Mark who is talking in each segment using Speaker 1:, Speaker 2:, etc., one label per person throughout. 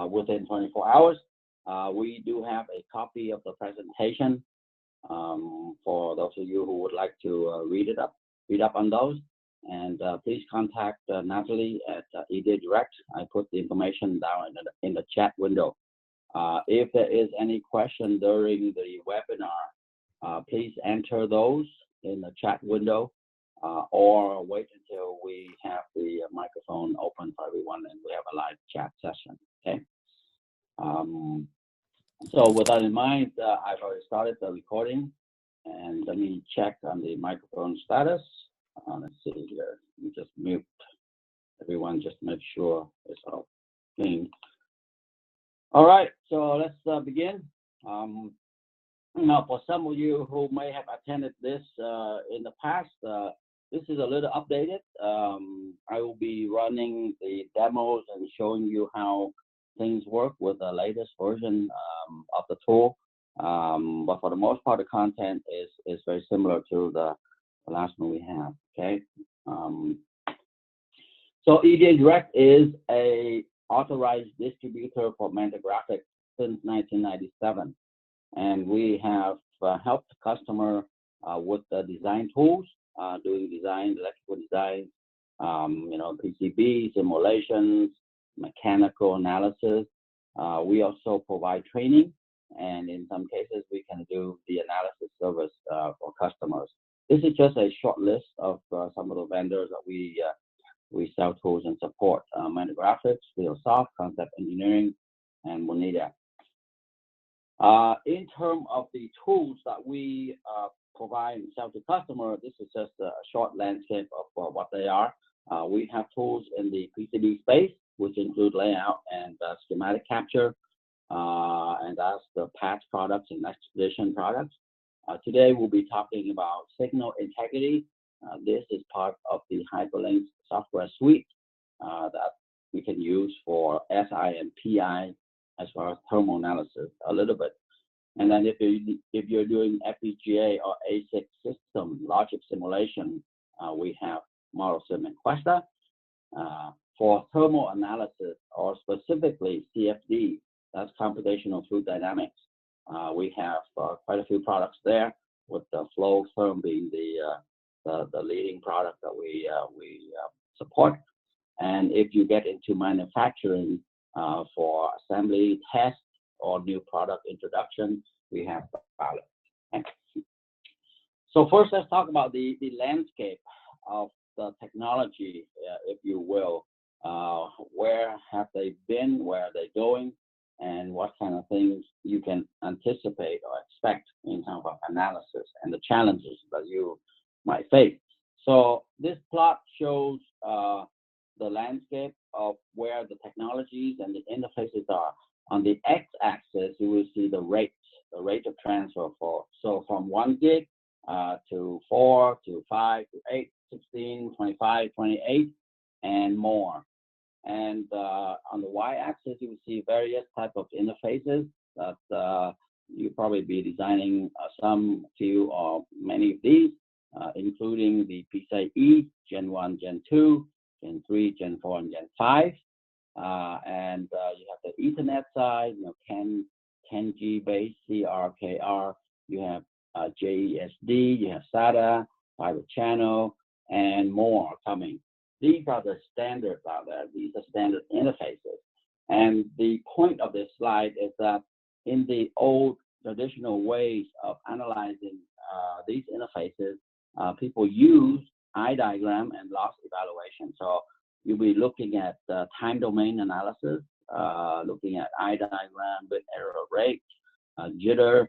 Speaker 1: within 24 hours. We do have a copy of the presentation for those of you who would like to read up on those. And please contact Natalie at EDA Direct. I put the information down in the chat window. If there is any question during the webinar, please enter those in the chat window or wait until we have the microphone open for everyone and we have a live chat session, okay? So with that in mind, I've already started the recording, and let me check on the microphone status. Let's see here. Let me just mute everyone, just make sure it's all clean. All right, so let's begin. Now, for some of you who may have attended this in the past, this is a little updated. I will be running the demos and showing you how things work with the latest version of the tool. But for the most part, the content is very similar to the last one we have, okay? So EDA Direct is a authorized distributor for Mentor Graphics since 1997. And we have helped the customer with the design tools, doing design, electrical design, you know, PCB, simulations, mechanical analysis. We also provide training, and in some cases, we can do the analysis service for customers. This is just a short list of some of the vendors that we sell tools and support. Mentor Graphics, FieldSoft, Concept Engineering, and Monida. In terms of the tools that we provide and sell to customers, this is just a short landscape of what they are. We have tools in the PCB space, which include layout and schematic capture, and that's the past products and next edition products. Today, we'll be talking about signal integrity. This is part of the Hyperlink software suite that we can use for SI and PI, as far as thermal analysis a little bit. And then if you're doing FPGA or ASIC system logic simulation, we have ModelSim and Questa. For thermal analysis, or specifically CFD, that's computational fluid dynamics, we have quite a few products there, with the Flow Therm being the leading product that we support. And if you get into manufacturing, for assembly, test, or new product introduction, we have Pilot. Okay. So first, let's talk about the landscape of the technology, if you will. Where have they been? Where are they going? And what kind of things you can anticipate or expect in terms of analysis and the challenges that you might face. So this plot shows the landscape of where the technologies and the interfaces are. On the x-axis, you will see the rate of transfer so from 1 gig to 4 to 5 to 8, 16, 25, 28, and more. And on the y-axis, you will see various types of interfaces that you'll probably be designing some, few, or many of these, including the PCIe, Gen 1, Gen 2, Gen 3, Gen 4, and Gen 5. And you have the Ethernet side, you know, 10G base, CR, you have JESD, you have SATA, fiber channel, and more coming. These are the standards out there. These are standard interfaces. And the point of this slide is that in the old traditional ways of analyzing these interfaces, people use eye diagram and loss evaluation. So you'll be looking at time domain analysis, looking at eye diagram, bit error rate, jitter,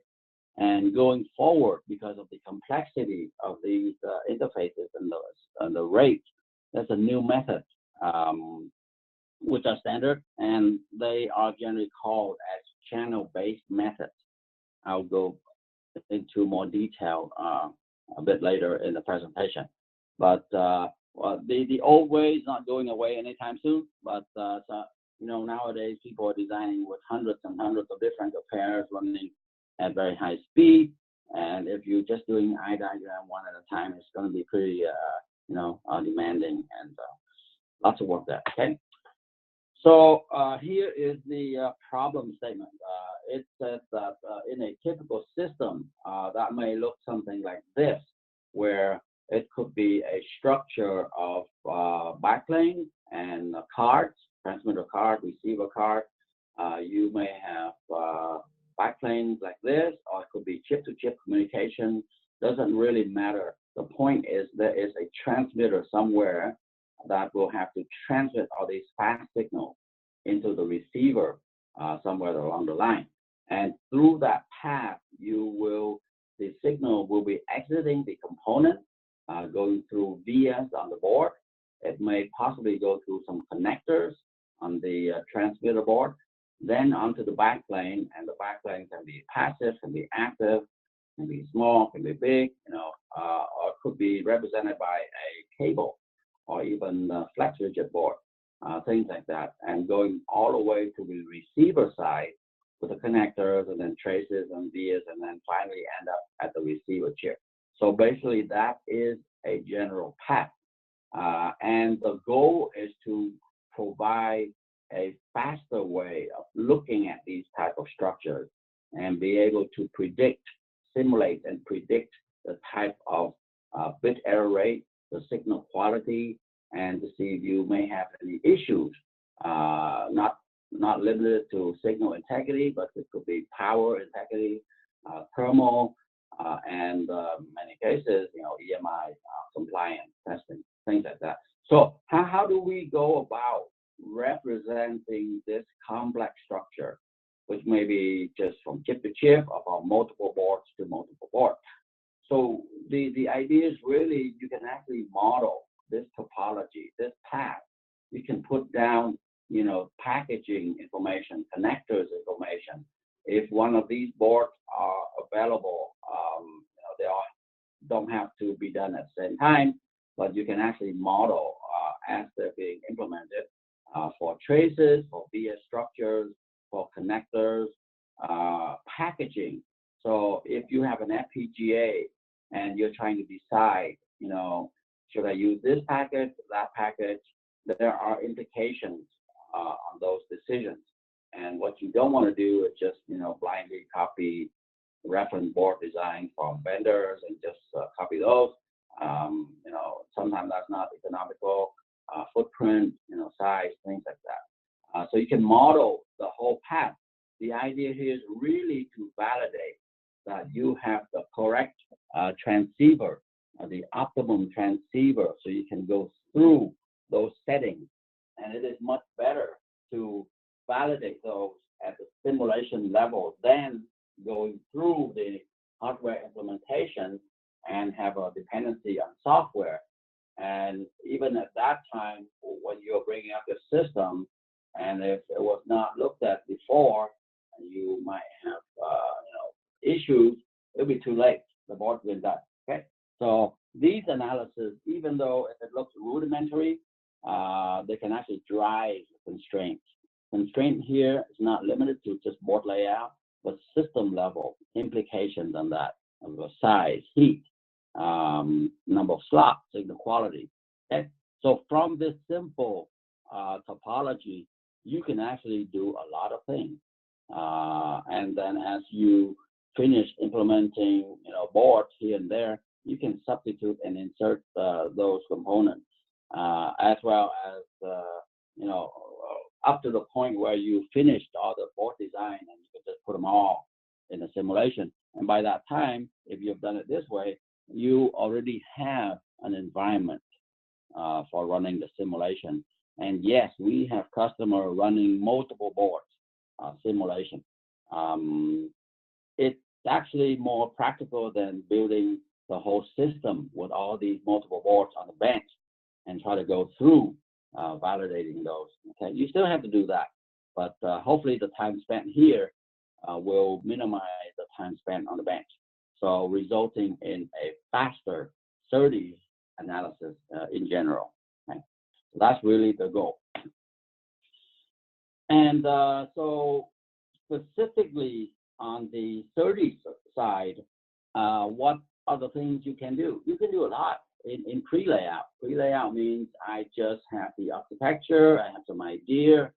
Speaker 1: and going forward, because of the complexity of these interfaces and the rate, there's a new method, which are standard, and they are generally called as channel-based methods. I'll go into more detail a bit later in the presentation. But well, the old way is not going away anytime soon, but so, you know, nowadays people are designing with hundreds and hundreds of different pairs running at very high speed, and if you're just doing eye diagram one at a time, it's going to be pretty, you know, demanding and lots of work there. Okay. So here is the problem statement. It says that in a typical system, that may look something like this, where it could be a structure of backplane and cards, transmitter card, receiver card. You may have backplanes like this, or it could be chip-to-chip communication. Doesn't really matter. The point is there is a transmitter somewhere that will have to transmit all these fast signals into the receiver somewhere along the line. And through that path, the signal will be exiting the component, going through VS on the board. It may possibly go through some connectors on the transmitter board, then onto the backplane, and the backplane can be passive, can be active, can be small, can be big, or it could be represented by a cable or even a flex rigid board, things like that, and going all the way to the receiver side with the connectors and then traces and vias, and then finally end up at the receiver chip. So basically that is a general path. And the goal is to provide a faster way of looking at these type of structures and be able to simulate and predict the type of bit error rate, the signal quality, and to see if you may have any issues, not limited to signal integrity, but it could be power integrity, thermal, and many cases, EMI compliance testing, things like that. So how do we go about representing this complex structure, which may be just from chip to chip or from multiple boards to multiple boards? So the idea is really you can actually model this topology, this path. You can put down, packaging information, connectors information. If one of these boards are available, they all don't have to be done at the same time, but you can actually model as they're being implemented for traces, for VS structures, for connectors, packaging. So if you have an FPGA and you're trying to decide, should I use this package, that package, there are implications on those decisions. And what you don't want to do is just, blindly copy reference board design from vendors and just copy those. Sometimes that's not economical, footprint, size, things like that. So you can model the whole path. The idea here is really to validate that you have the correct transceiver, the optimum transceiver, so you can go through those settings. And it is much better to validate those at the simulation level than going through the hardware implementation and have a dependency on software. And even at that time, when you're bringing up the system, and if it was not looked at before, you might have issues, it'll be too late. The board's been done. Okay. So these analysis, even though it looks rudimentary, they can actually drive constraints. Constraint here is not limited to just board layout, but system level implications on that, of the size, heat, number of slots, signal quality. Okay. So from this simple topology, you can actually do a lot of things. And then as you finish implementing, boards here and there, you can substitute and insert those components, as well as, up to the point where you finished all the board design and you can just put them all in a simulation. And by that time, if you've done it this way, you already have an environment for running the simulation. And yes, we have customers running multiple boards simulation. It's actually more practical than building the whole system with all these multiple boards on the bench and try to go through validating those. Okay, you still have to do that, but hopefully the time spent here will minimize the time spent on the bench, so resulting in a faster SERDES analysis in general. Okay? So that's really the goal. And so specifically on the SERDES side, what are the things you can do? You can do a lot in pre-layout. Pre-layout means I just have the architecture, I have some idea,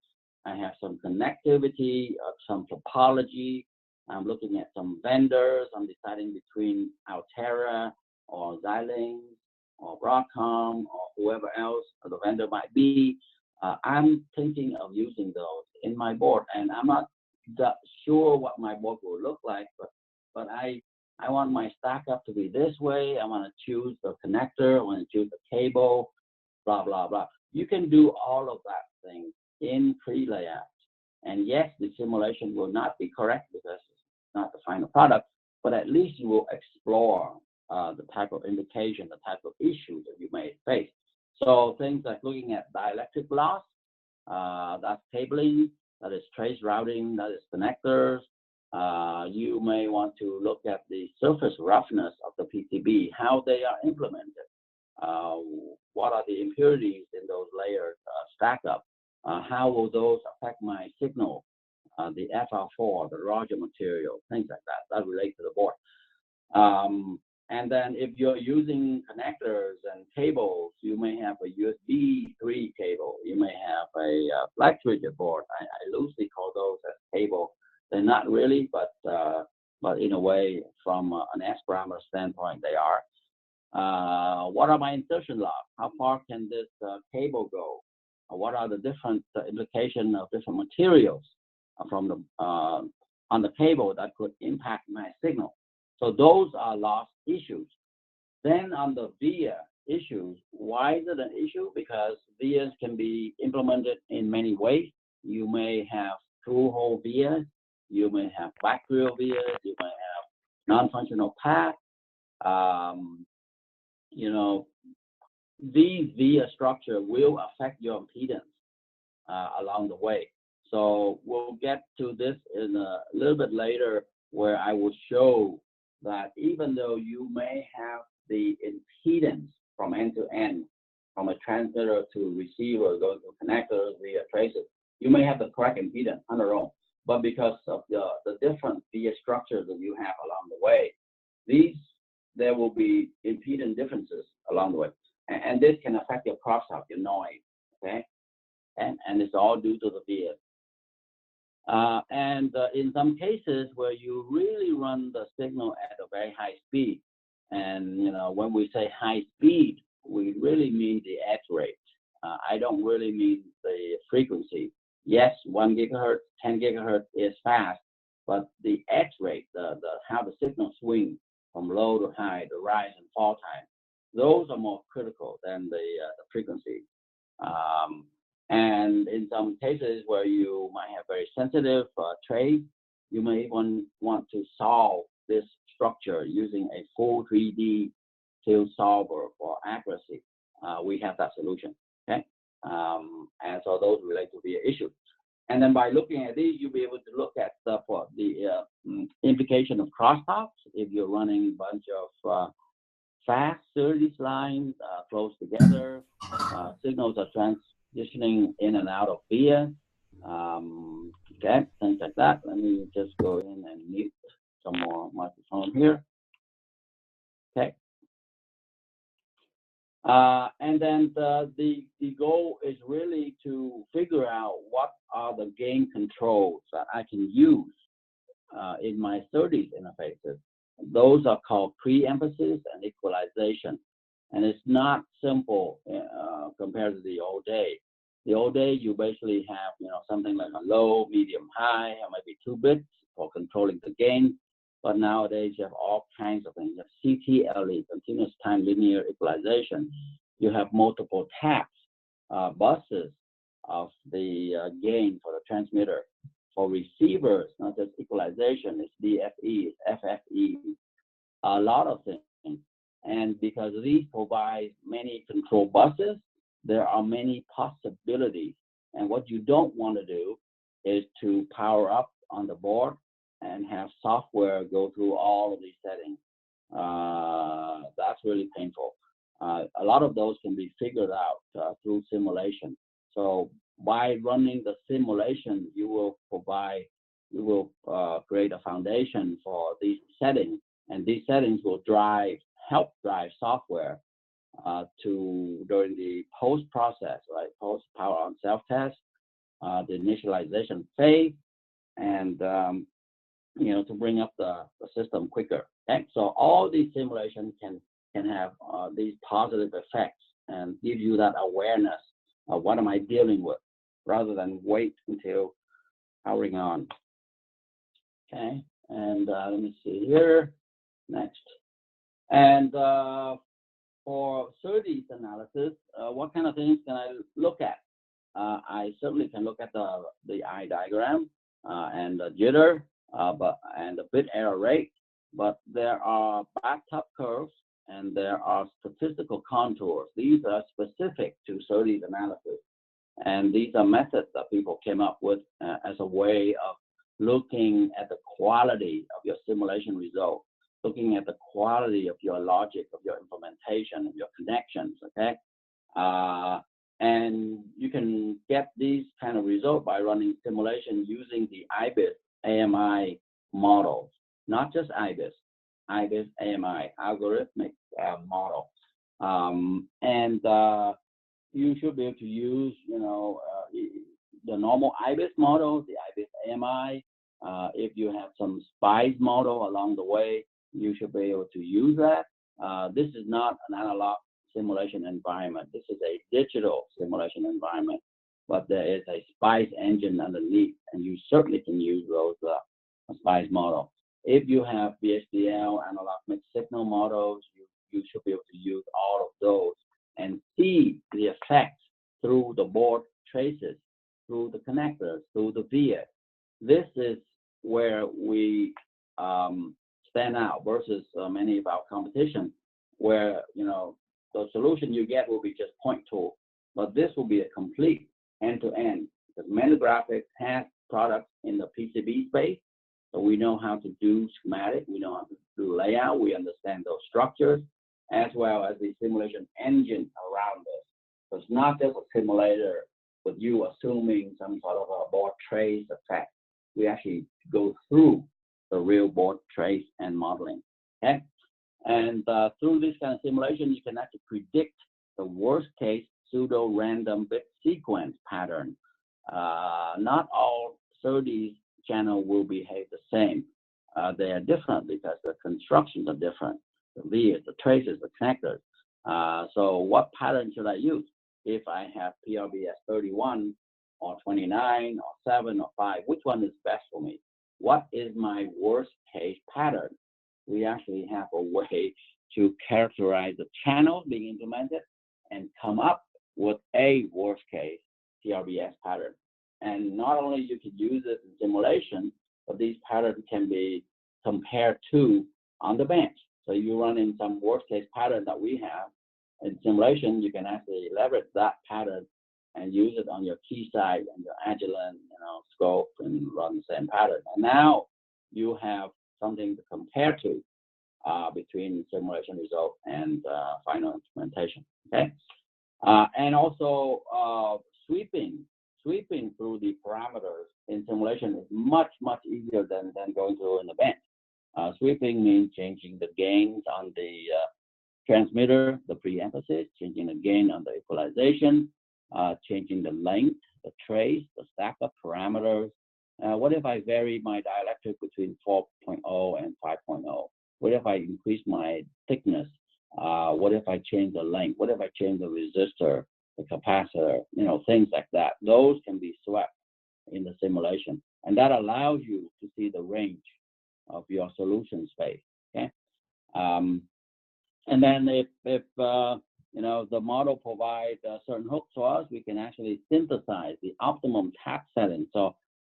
Speaker 1: I have some connectivity, some topology. I'm looking at some vendors. I'm deciding between Altera or Xilinx or Broadcom or whoever else the vendor might be. I'm thinking of using those in my board, and I'm not sure what my board will look like, but I want my stack up to be this way. I want to choose the connector. I want to choose the cable, blah, blah, blah. You can do all of that thing in pre-layout. And yes, the simulation will not be correct because it's not the final product, but at least you will explore the type of indication, the type of issues that you may face. So things like looking at dielectric loss, that's cabling, that is trace routing, that is connectors. You may want to look at the surface roughness of the PCB, how they are implemented. What are the impurities in those layers stack up? How will those affect my signal? The FR4, the Roger material, things like that relate to the board. And then if you're using connectors and cables, you may have a USB 3 cable. You may have a flex rigid board. I loosely call those as cable. They're not really, but in a way, from an S parameter standpoint, they are. What are my insertion locks? How far can this cable go? What are the different implications of different materials from the on the cable that could impact my signal? So those are loss issues. Then on the via issues, why is it an issue? Because vias can be implemented in many ways. You may have through-hole vias, you may have backfill vias, you may have non-functional path. You know, these via structure will affect your impedance along the way. So we'll get to this in a little bit later, where I will show that even though you may have the impedance from end to end, from a transmitter to receiver, going to connectors via traces, you may have the correct impedance on their own. But because of the different via structures that you have along the way, there will be impedance differences along the way. And this can affect your crosstalk, your noise, okay? And it's all due to the via. In some cases where you really run the signal at a very high speed, and you know, when we say high speed, we really mean the edge rate. I don't really mean the frequency. Yes, 1 gigahertz, 10 gigahertz is fast, but the edge rate, how the signal swings from low to high, the rise and fall time, those are more critical than the frequency. And in some cases where you might have very sensitive trace, you may even want to solve this structure using a full 3D field solver for accuracy. We have that solution, okay? And so those relate to the issue. And then by looking at these, you'll be able to look at the implication of crosstalks. If you're running a bunch of fast SERDES lines close together, signals are transitioning in and out of via, okay, things like that. Let me just go in and mute some more microphone here. Okay. And then the goal is really to figure out what are the gain controls that I can use in my SERDES interfaces. Those are called pre-emphasis and equalization. And it's not simple compared to the old day. The old day, you basically have, you know, something like a low, medium, high, or maybe 2 bits for controlling the gain. But nowadays, you have all kinds of things. You have CTLE, continuous time linear equalization. You have multiple taps, buses of the gain for the transmitter. For receivers, not just equalization, it's DFE, it's FFE, a lot of things. And because these provide many control buses, there are many possibilities. And what you don't want to do is to power up on the board and have software go through all of these settings. That's really painful. A lot of those can be figured out through simulation. So by running the simulation, you will create a foundation for these settings, and these settings will help drive software during the post process, right? Post power on self-test, the initialization phase, and to bring up the system quicker. Okay? So all these simulations can have these positive effects and give you that awareness of what am I dealing with, rather than wait until powering on. Okay, and let me see here. Next, and for SERDES analysis, what kind of things can I look at? I certainly can look at the eye diagram and the jitter, and the bit error rate, but there are bathtub curves and there are statistical contours. These are specific to SERDES analysis, and these are methods that people came up with as a way of looking at the quality of your simulation result, looking at the quality of your logic, of your implementation, of your connections. Okay. And you can get these kind of results by running simulation using the IBIS-AMI models, not just IBIS-AMI algorithmic model. And you should be able to use, the normal IBIS model, the IBIS-AMI. If you have some SPICE model along the way, you should be able to use that. This is not an analog simulation environment. This is a digital simulation environment, but there is a SPICE engine underneath, and you certainly can use those SPICE model. If you have VHDL, analog mixed signal models, you should be able to use all of those and see the effects through the board traces, through the connectors, through the VIA. This is where we stand out versus many of our competition, where the solution you get will be just point tool, but this will be a complete end-to-end. Because Mentor Graphics has products in the PCB space, so we know how to do schematic, we know how to do layout, we understand those structures, as well as the simulation engine around this. So it's not just a simulator with you assuming some sort of a board trace effect. We actually go through the real board trace and modeling. Okay, and through this kind of simulation, you can actually predict the worst case pseudo-random bit sequence pattern. Not all SERDES channel will behave the same. They are different because the constructions are different. The vias, the traces, the connectors. So what pattern should I use? If I have PRBS 31 or 29 or 7 or 5, which one is best for me? What is my worst case pattern? We actually have a way to characterize the channels being implemented and come up with a worst case PRBS pattern. And not only you can use it in simulation, but these patterns can be compared to on the bench. So you run in some worst case pattern that we have in simulation, you can actually leverage that pattern and use it on your Keysight and your Agilent, scope, and run the same pattern. And now you have something to compare to between simulation result and final implementation. Okay, and also sweeping through the parameters in simulation is much easier than going through in the bench. Sweeping means changing the gains on the transmitter, the pre-emphasis, changing the gain on the equalization, changing the length, the trace, the stack-up parameters. What if I vary my dielectric between 4.0 and 5.0? What if I increase my thickness? What if I change the length? What if I change the resistor, the capacitor, things like that? Those can be swept in the simulation, and that allows you to see the range of your solution space. Okay, and then if the model provides certain hooks for us, we can actually synthesize the optimum tap setting. So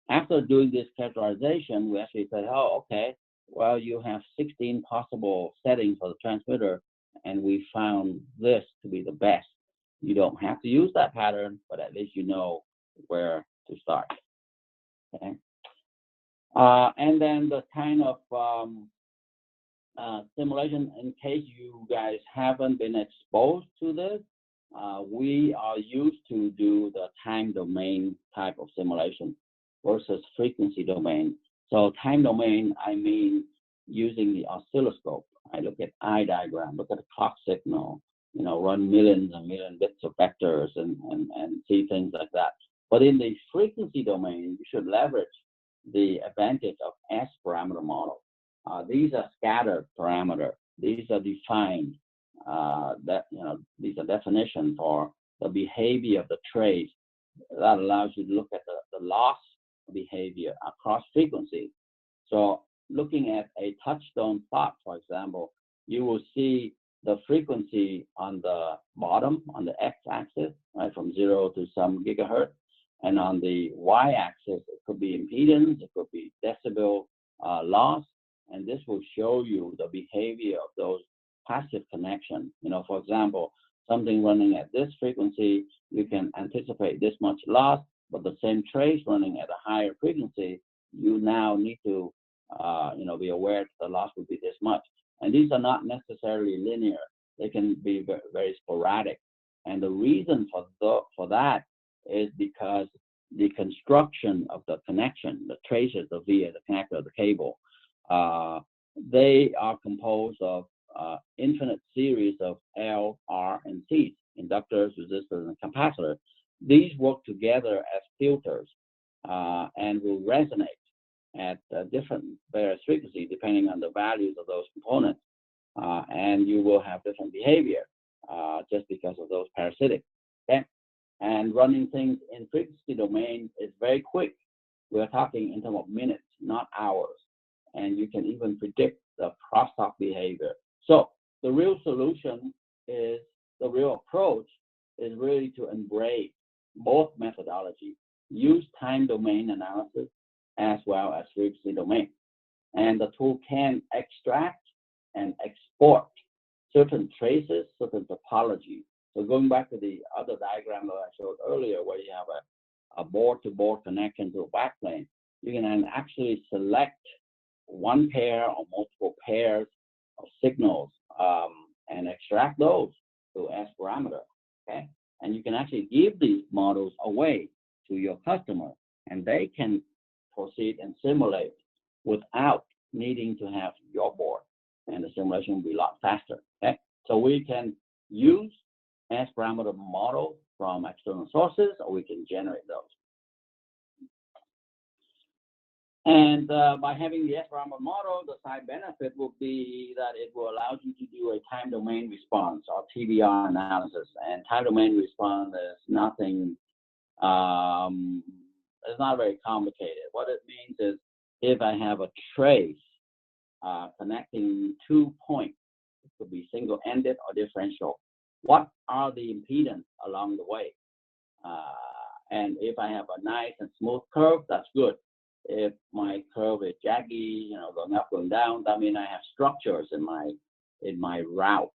Speaker 1: after doing this characterization, we actually said, oh, okay, well, you have 16 possible settings for the transmitter, and we found this to be the best. You don't have to use that pattern, but at least you know where to start. Okay. And then the kind of simulation, in case you guys haven't been exposed to this, we are used to do the time domain type of simulation versus frequency domain. So time domain, I mean using the oscilloscope. I look at eye diagram, look at the clock signal, run millions and million bits of vectors and see things like that. But in the frequency domain, you should leverage the advantage of S parameter model. These are scattered parameters. These are defined. These are definitions for the behavior of the trace that allows you to look at the loss behavior across frequency. So looking at a touchstone plot, for example, you will see the frequency on the bottom, on the x-axis, right, from 0 to some gigahertz. And on the y-axis, it could be impedance, it could be decibel loss, and this will show you the behavior of those passive connections. For example, something running at this frequency, you can anticipate this much loss, but the same trace running at a higher frequency, you now need to be aware that the loss will be this much. And these are not necessarily linear. They can be very, very sporadic. And the reason for that is because the construction of the connection, the traces, the via, the connector, the cable, they are composed of infinite series of L, R, and C, inductors, resistors, and capacitors. These work together as filters and will resonate at different various frequencies depending on the values of those components. And you will have different behavior just because of those parasitics. Okay? And running things in frequency domain is very quick. We're talking in terms of minutes, not hours. And you can even predict the crosstalk behavior. So the real solution is, the real approach is really to embrace both methodologies, use time domain analysis as well as frequency domain. And the tool can extract and export certain traces, certain topologies. So going back to the other diagram that I showed earlier, where you have a board-to-board connection to a backplane, you can actually select one pair or multiple pairs of signals and extract those to S parameter. Okay, and you can actually give these models away to your customer, and they can proceed and simulate without needing to have your board, and the simulation will be a lot faster. Okay, so we can use S parameter model from external sources, or we can generate those. And by having the S parameter model, the side benefit will be that it will allow you to do a time domain response or TDR analysis. And time domain response is nothing, it's not very complicated. What it means is, if I have a trace connecting 2 points, it could be single-ended or differential, what are the impedance along the way? And if I have a nice and smooth curve, that's good. If my curve is jaggy, going up, going down, that means I have structures in my route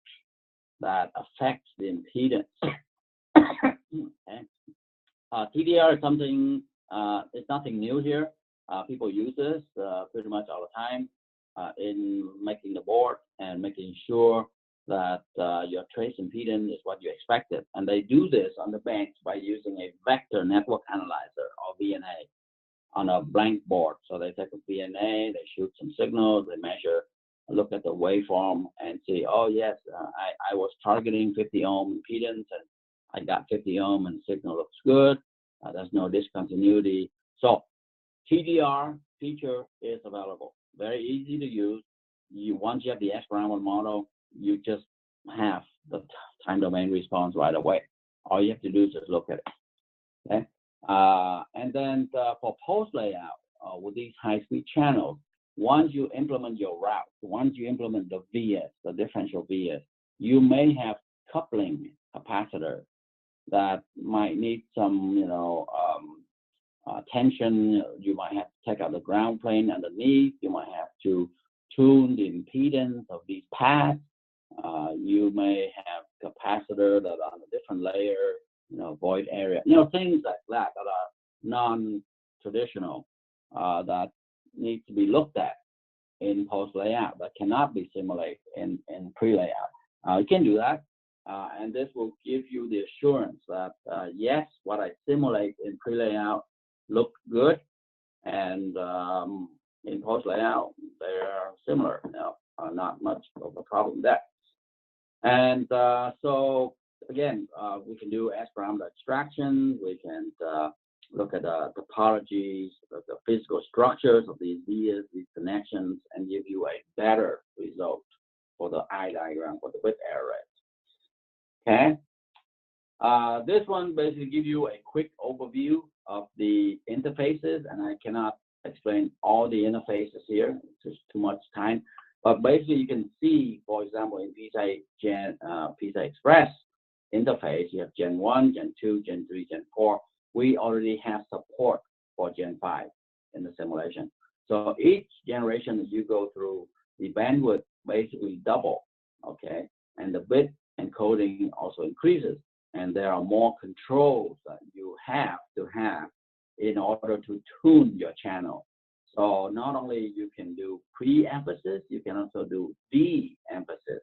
Speaker 1: that affects the impedance. Okay. TDR is something, it's nothing new here. People use this pretty much all the time in making the board and making sure that your trace impedance is what you expected. And they do this on the bench by using a vector network analyzer, or VNA, on a blank board. So they take a VNA, they shoot some signals, they measure, look at the waveform and see, oh yes, I was targeting 50 ohm impedance and I got 50 ohm and the signal looks good. There's no discontinuity. So TDR feature is available. Very easy to use. Once you have the S parameter model, you just have the time domain response right away. All you have to do is just look at it. Okay. And then for post layout with these high-speed channels, once you implement your route, once you implement the VS, the differential VS, you may have coupling capacitors that might need some, tension. You might have to take out the ground plane underneath. You might have to tune the impedance of these paths. You may have capacitor that are on a different layer, void area, things like that that are non-traditional that need to be looked at in post layout that cannot be simulated in pre-layout. You can do that, and this will give you the assurance that yes, what I simulate in pre-layout look good, and in post layout they're similar. Not much of a problem there. And so again, we can do S parameter extraction. We can look at the topologies, the physical structures of these vias, these connections, and give you a better result for the eye diagram for the bit array. Okay. This one basically gives you a quick overview of the interfaces, and I cannot explain all the interfaces here. It's just too much time. But basically, you can see, for example, in PCI Express interface, you have Gen 1, Gen 2, Gen 3, Gen 4. We already have support for Gen 5 in the simulation. So each generation that you go through, the bandwidth basically double, okay? And the bit encoding also increases. And there are more controls that you have to have in order to tune your channel. So not only you can do pre-emphasis, you can also do de-emphasis.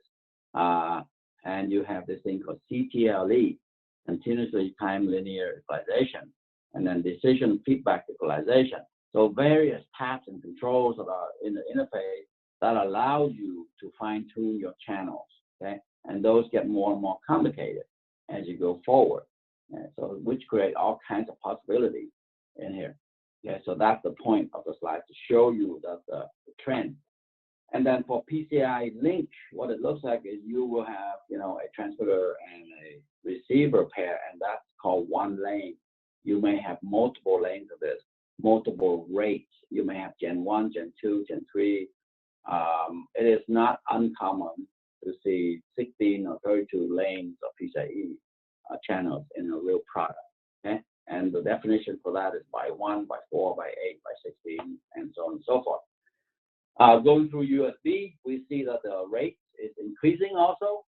Speaker 1: And you have this thing called CTLE, continuously time linear equalization, and then decision feedback equalization. So various taps and controls that are in the interface that allow you to fine tune your channels, okay? And those get more and more complicated as you go forward. Okay? So which create all kinds of possibilities in here. Okay, so that's the point of the slide, to show you that the trend. And then for PCI link, what it looks like is you will have, you know, a transmitter and a receiver pair, and that's called one lane. You may have multiple lanes of this, multiple rates. You may have Gen 1, Gen 2, Gen 3. It is not uncommon to see 16 or 32 lanes of PCIe channels in a real product. Okay, and the definition for that is by 1, by 4, by 8, by 16, and so on and so forth. Going through USB, we see that the rate is increasing also,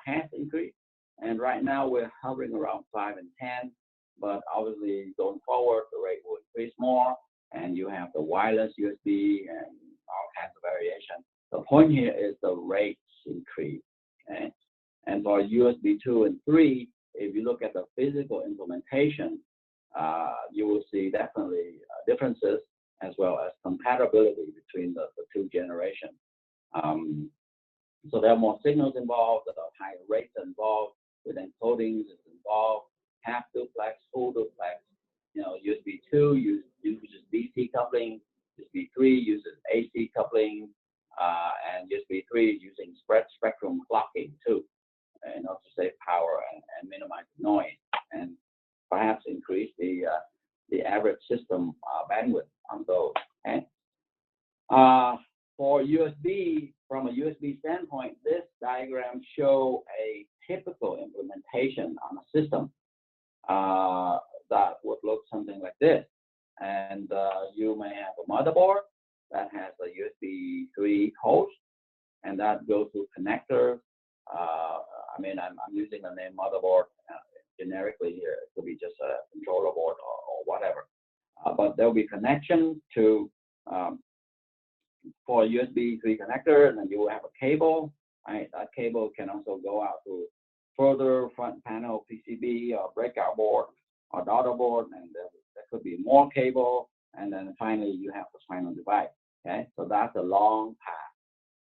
Speaker 1: has increased. And right now we're hovering around 5 and 10, but obviously going forward, the rate will increase more. And you have the wireless USB and all kinds of variation. The point here is the rates increase. Okay? And for USB 2 and 3, if you look at the physical implementation, you will see definitely differences, as well as compatibility between the two generations. So there are more signals involved, there are higher rates involved, with encodings is involved, half duplex, full duplex. You know, USB 2 uses DC coupling, USB 3 uses AC coupling, and USB 3 is using spectrum clocking too, in order to save power and minimize noise, and perhaps increase the average system bandwidth on those. Okay? For USB, from a USB standpoint, this diagram shows a typical implementation on a system that would look something like this. And you may have a motherboard that has a USB 3 host, and that goes through connectors. I mean, I'm using the name motherboard generically here. It could be just a controller board or whatever. But there'll be connection to for a USB 3 connector, and then you will have a cable. Right? That cable can also go out to further front panel PCB or breakout board or daughter board, and there could be more cable, and then finally you have the final device. Okay, so that's a long path.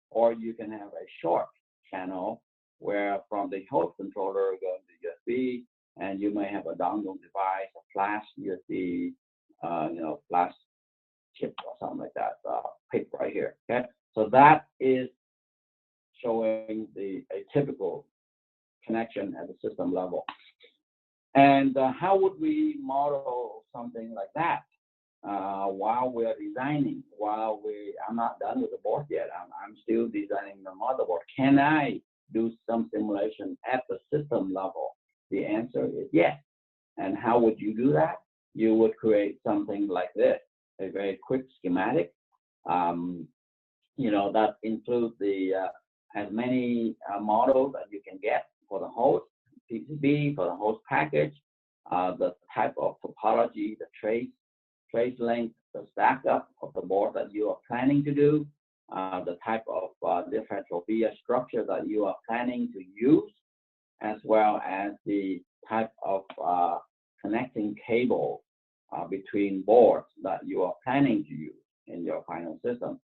Speaker 1: Or you can have a short channel where from the host controller going to USB, and you may have a dongle device, a flash USB, flash chip or something like that, pick right here. Okay, so that is showing a typical connection at the system level. And how would we model something like that while we're designing? I'm not done with the board yet. I'm still designing the motherboard. Can I do some simulation at the system level? The answer is yes. And how would you do that? You would create something like this, a very quick schematic. That includes as many models that you can get for the host PCB, for the host package, the type of topology, the trace length, the stack up of the board that you are planning to do, the type of differential via structure that you are planning to use, as well as the type of connecting cable between boards that you are planning to use in your final system.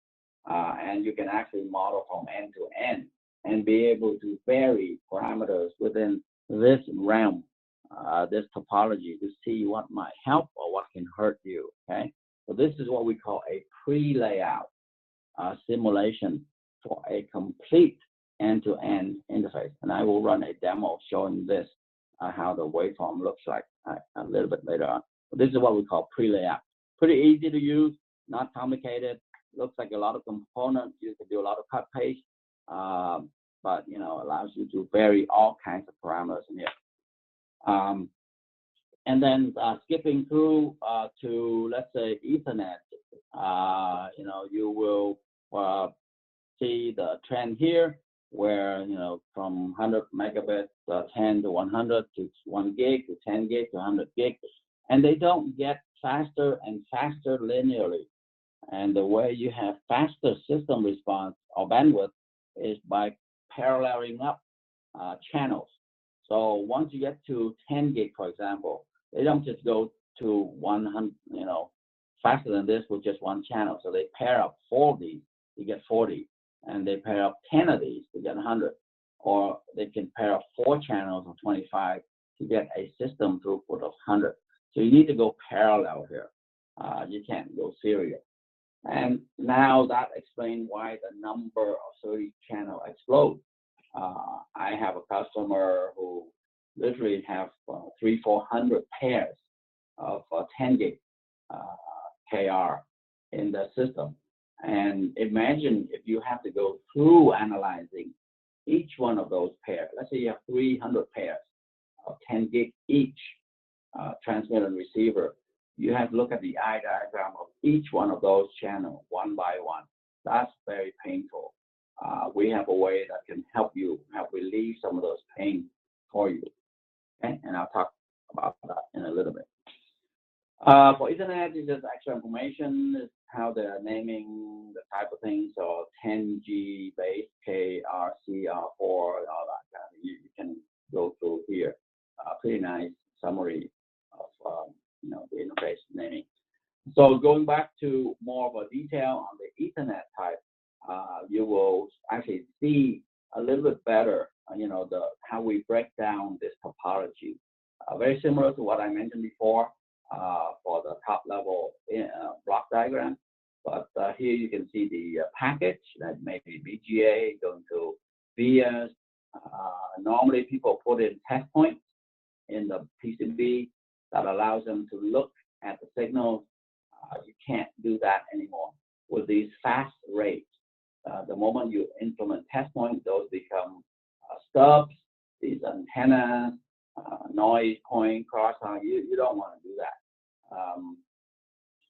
Speaker 1: And you can actually model from end to end and be able to vary parameters within this realm this topology to see what might help or what can hurt you. Okay, so this is what we call a pre-layout simulation for a complete end-to-end interface, and I will run a demo showing this how the waveform looks like a little bit later on. So this is what we call pre-layout. Pretty easy to use, not complicated. Looks like a lot of components. You can do a lot of cut paste, but allows you to vary all kinds of parameters in here. And then skipping through to, let's say, Ethernet, you will see the trend here, where from 100 megabits, 10 to 100 to 1 gig to 10 gig to 100 gig, and they don't get faster and faster linearly. And the way you have faster system response or bandwidth is by paralleling up channels. So once you get to 10 gig, for example, they don't just go to 100, faster than this with just one channel. So they pair up 4 of these, you get 40, and they pair up 10 of these to get 100, or they can pair up 4 channels of 25 to get a system throughput of 100. So you need to go parallel here. You can't go serial. And now that explains why the number of SERDES channel explodes. I have a customer who literally have 300-400 pairs of 10 gig KR in the system. And imagine if you have to go through analyzing each one of those pairs. Let's say you have 300 pairs of 10 gig each, transmitter and receiver. You have to look at the eye diagram of each one of those channels one by one. That's very painful. We have a way that can help relieve some of those pain for you. Okay? And I'll talk about that in a little bit. For Ethernet, it's just extra information. It's how they're naming the type of things. So 10G base, KR, CR4, all that kind of. You can go through here. Pretty nice summary of the interface naming. So going back to more of a detail on the Ethernet type, you will actually see a little bit better, how we break down this topology. Very similar to what I mentioned before for the top level block diagram. But here you can see the package that may be BGA going to BS. Normally people put in test points in the PCB that allows them to look at the signals. You can't do that anymore with these fast rates. The moment you implement test points, those become stubs, these antennas, noise point, crosstalk. You don't want to do that.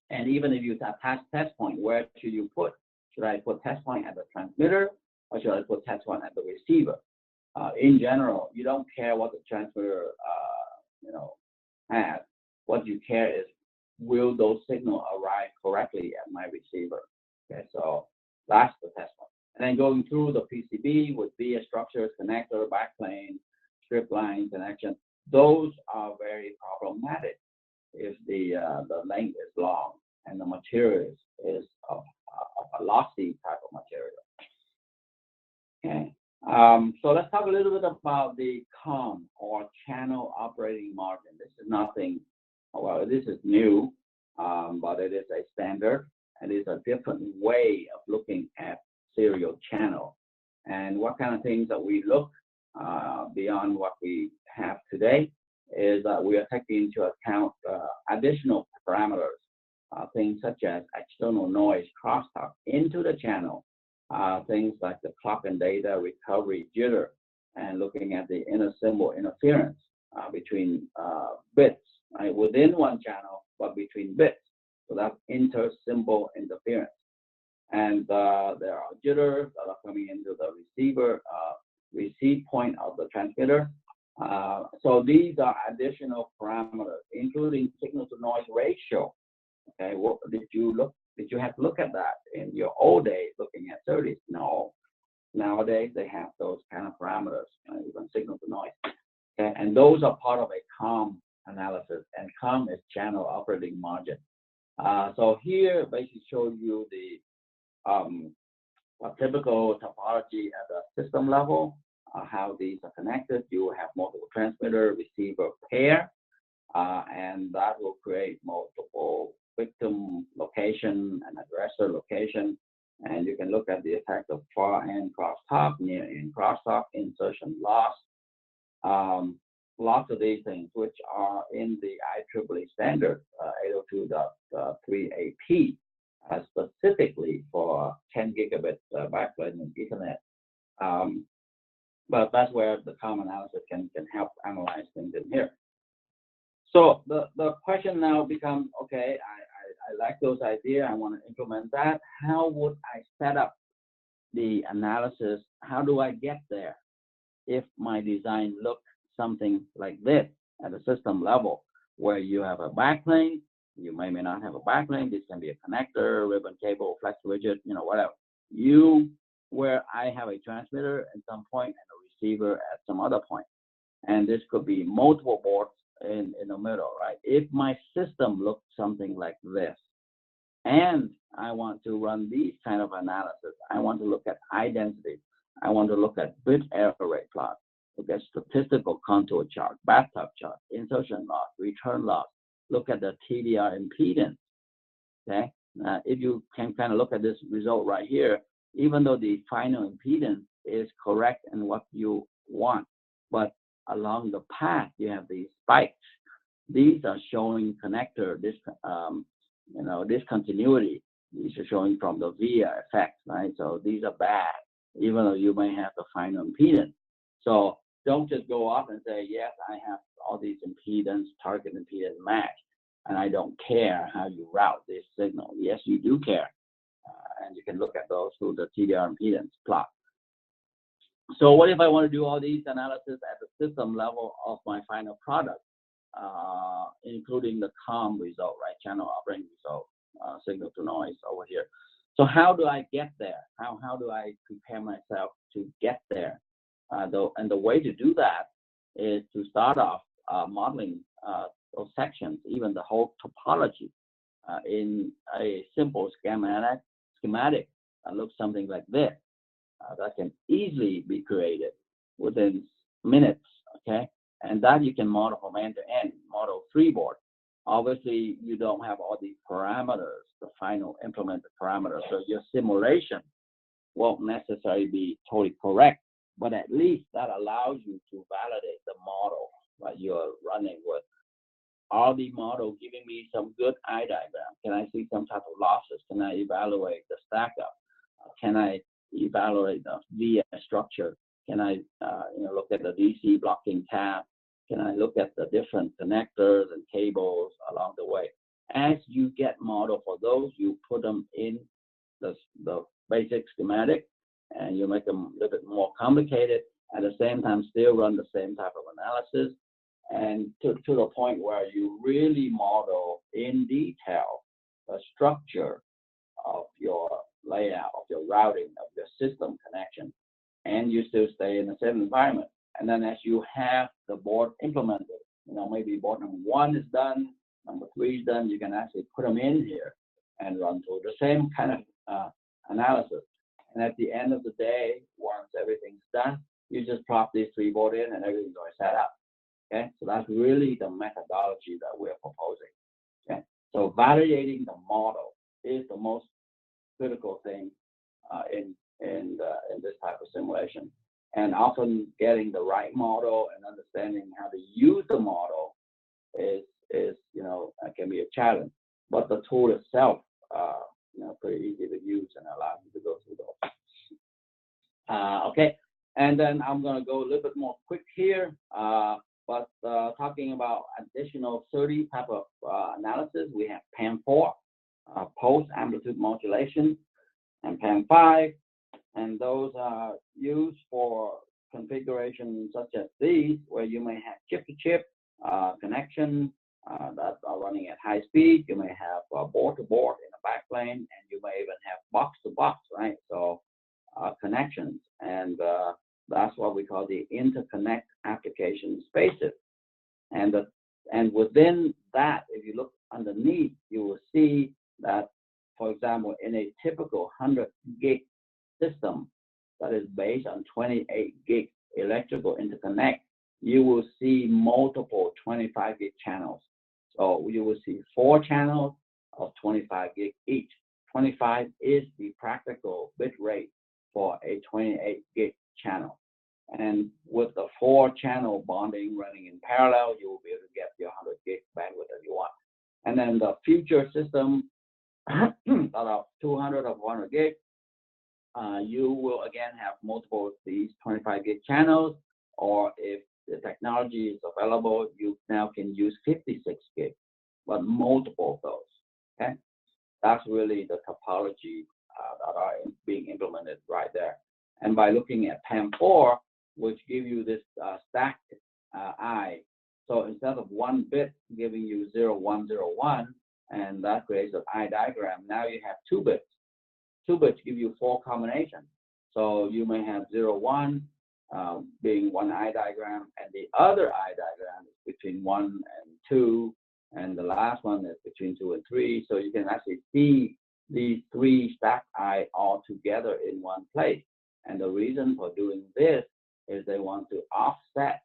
Speaker 1: And even if you attach test point, where should you put? Should I put test point at the transmitter, or should I put test point at the receiver? In general, you don't care what the transmitter has. What you care is, will those signals arrive correctly at my receiver? Okay, so that's the test point. And then going through the PCB with BS structures, connector, backplane, strip line connection, those are very problematic if the length is long and the material is of a lossy type of material. Okay. So let's talk a little bit about the COM, or channel operating margin. This is nothing, well, this is new, but it is a standard, and it's a different way of looking at serial channel. And what kind of things that we look beyond what we have today is that we are taking into account additional parameters, things such as external noise crosstalk into the channel, things like the clock and data recovery jitter, and looking at the inner symbol interference between bits, right, within one channel, but between bits. So that's inter-symbol interference. And there are jitters that are coming into the receiver, receive point of the transmitter. So these are additional parameters, including signal to noise ratio. Okay, what did you have to look at that in your old days looking at SERDES? No. Nowadays they have those kind of parameters, even signal to noise. Okay, and those are part of a COM analysis, and COM is channel operating margin. So here basically show you the a typical topology at the system level. how these are connected. You will have multiple transmitter receiver pair, and that will create multiple victim location and aggressor location. And you can look at the effect of far end crosstalk, near end crosstalk, insertion loss. Lots of these things which are in the IEEE standard 802.3AP, specifically for 10 gigabit backplane and Ethernet. But that's where the common analysis can help analyze things in here. So the question now becomes, okay, I like those ideas. I want to implement that. How would I set up the analysis? How do I get there if my design looks something like this at a system level, where you have a backplane, you may not have a backplane. This can be a connector, ribbon cable, flex widget, whatever. Where I have a transmitter at some point and a receiver at some other point. And this could be multiple boards in the middle, right? If my system looks something like this, and I want to run these kind of analysis, I want to look at high density, I want to look at bit error rate plot, look at statistical contour chart, bathtub chart, insertion loss, return loss, look at the TDR impedance, okay? If you can kind of look at this result right here, even though the final impedance is correct in what you want, but along the path you have these spikes. These are showing connector discontinuity. These are showing from the via effect, right? So these are bad, even though you may have the final impedance. So don't just go up and say, yes, I have all these impedance, target impedance match, and I don't care how you route this signal. Yes, you do care. And you can look at those through the TDR impedance plot. So what if I want to do all these analysis at the system level of my final product, including the COM result, right? Channel operating result, signal to noise over here. So how do I get there? How do I prepare myself to get there? And the way to do that is to start off modeling those sections, even the whole topology, in a simple schematic that looks something like this. That can easily be created within minutes, okay? And that you can model from end to end, model 3 board. Obviously, you don't have all these parameters, the final implemented parameters, so your simulation won't necessarily be totally correct, but at least that allows you to validate the model that you're running with. Are the model giving me some good eye diagram? Can I see some type of losses? Can I evaluate the stack up? Can I evaluate the via structure? Can I look at the DC blocking tab? Can I look at the different connectors and cables along the way? As you get model for those, you put them in the basic schematic, and you make them a little bit more complicated. At the same time, still run the same type of analysis, and to the point where you really model in detail the structure of your layout, of your routing, of your system connection, and you still stay in the same environment. And then as you have the board implemented, maybe board number 1 is done, number 3 is done, you can actually put them in here and run through the same kind of analysis. And at the end of the day, once everything's done, you just plop these 3 board in and everything's already set up. Okay, so that's really the methodology that we're proposing. Okay, so validating the model is the most critical thing in this type of simulation, and often getting the right model and understanding how to use the model is can be a challenge. But the tool itself, pretty easy to use and allows you to go through those. Okay, and then I'm going to go a little bit more quick here. But talking about additional SERDES type of analysis, we have PAM4, pulse amplitude modulation, and PAM5, and those are used for configurations such as these, where you may have chip-to-chip connection that are running at high speed. You may have board-to-board in a backplane, and you may even have box-to-box, right? So connections, and that's what we call the interconnect application spaces. And within that, if you look underneath, you will see that, for example, in a typical 100 gig system that is based on 28 gig electrical interconnect, you will see multiple 25 gig channels. So you will see 4 channels of 25 gig each. 25 is the practical bit rate for a 28 gig channel. And with the 4 channel bonding running in parallel, you will be able to get your 100 gig bandwidth that you want. And then the future system, about 200 of 100 gig, you will again have multiple of these 25 gig channels, or if the technology is available, you now can use 56 gig, but multiple of those. Okay, that's really the topology that are being implemented right there. And by looking at PAM4, which give you this stacked I, so instead of 1 bit giving you 0, 1, 0, 1, and that creates an I diagram, now you have 2 bits. 2 bits give you 4 combinations. So you may have 0, 1 being one I diagram, and the other I diagram is between 1 and 2, and the last one is between 2 and 3. So you can actually see these 3 stacked I all together in one place. And the reason for doing this is they want to offset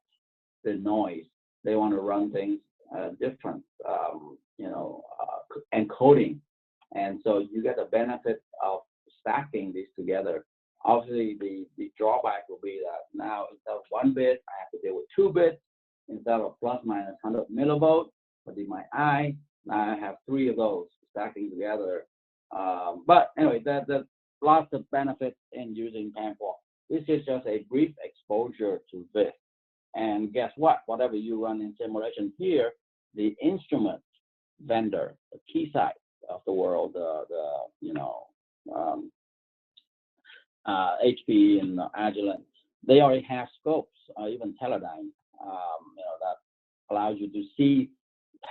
Speaker 1: the noise. They want to run things different, encoding. And so you get the benefit of stacking these together. Obviously, the drawback will be that now instead of 1 bit, I have to deal with 2 bits instead of plus minus 100 millivolts. But in my I, now I have 3 of those stacking together. But anyway, there's lots of benefits in using PAM4. This is just a brief exposure to this. And guess what? Whatever you run in simulation here, the instrument vendor, the Keysight of the world, HP and Agilent, they already have scopes, even Teledyne, that allows you to see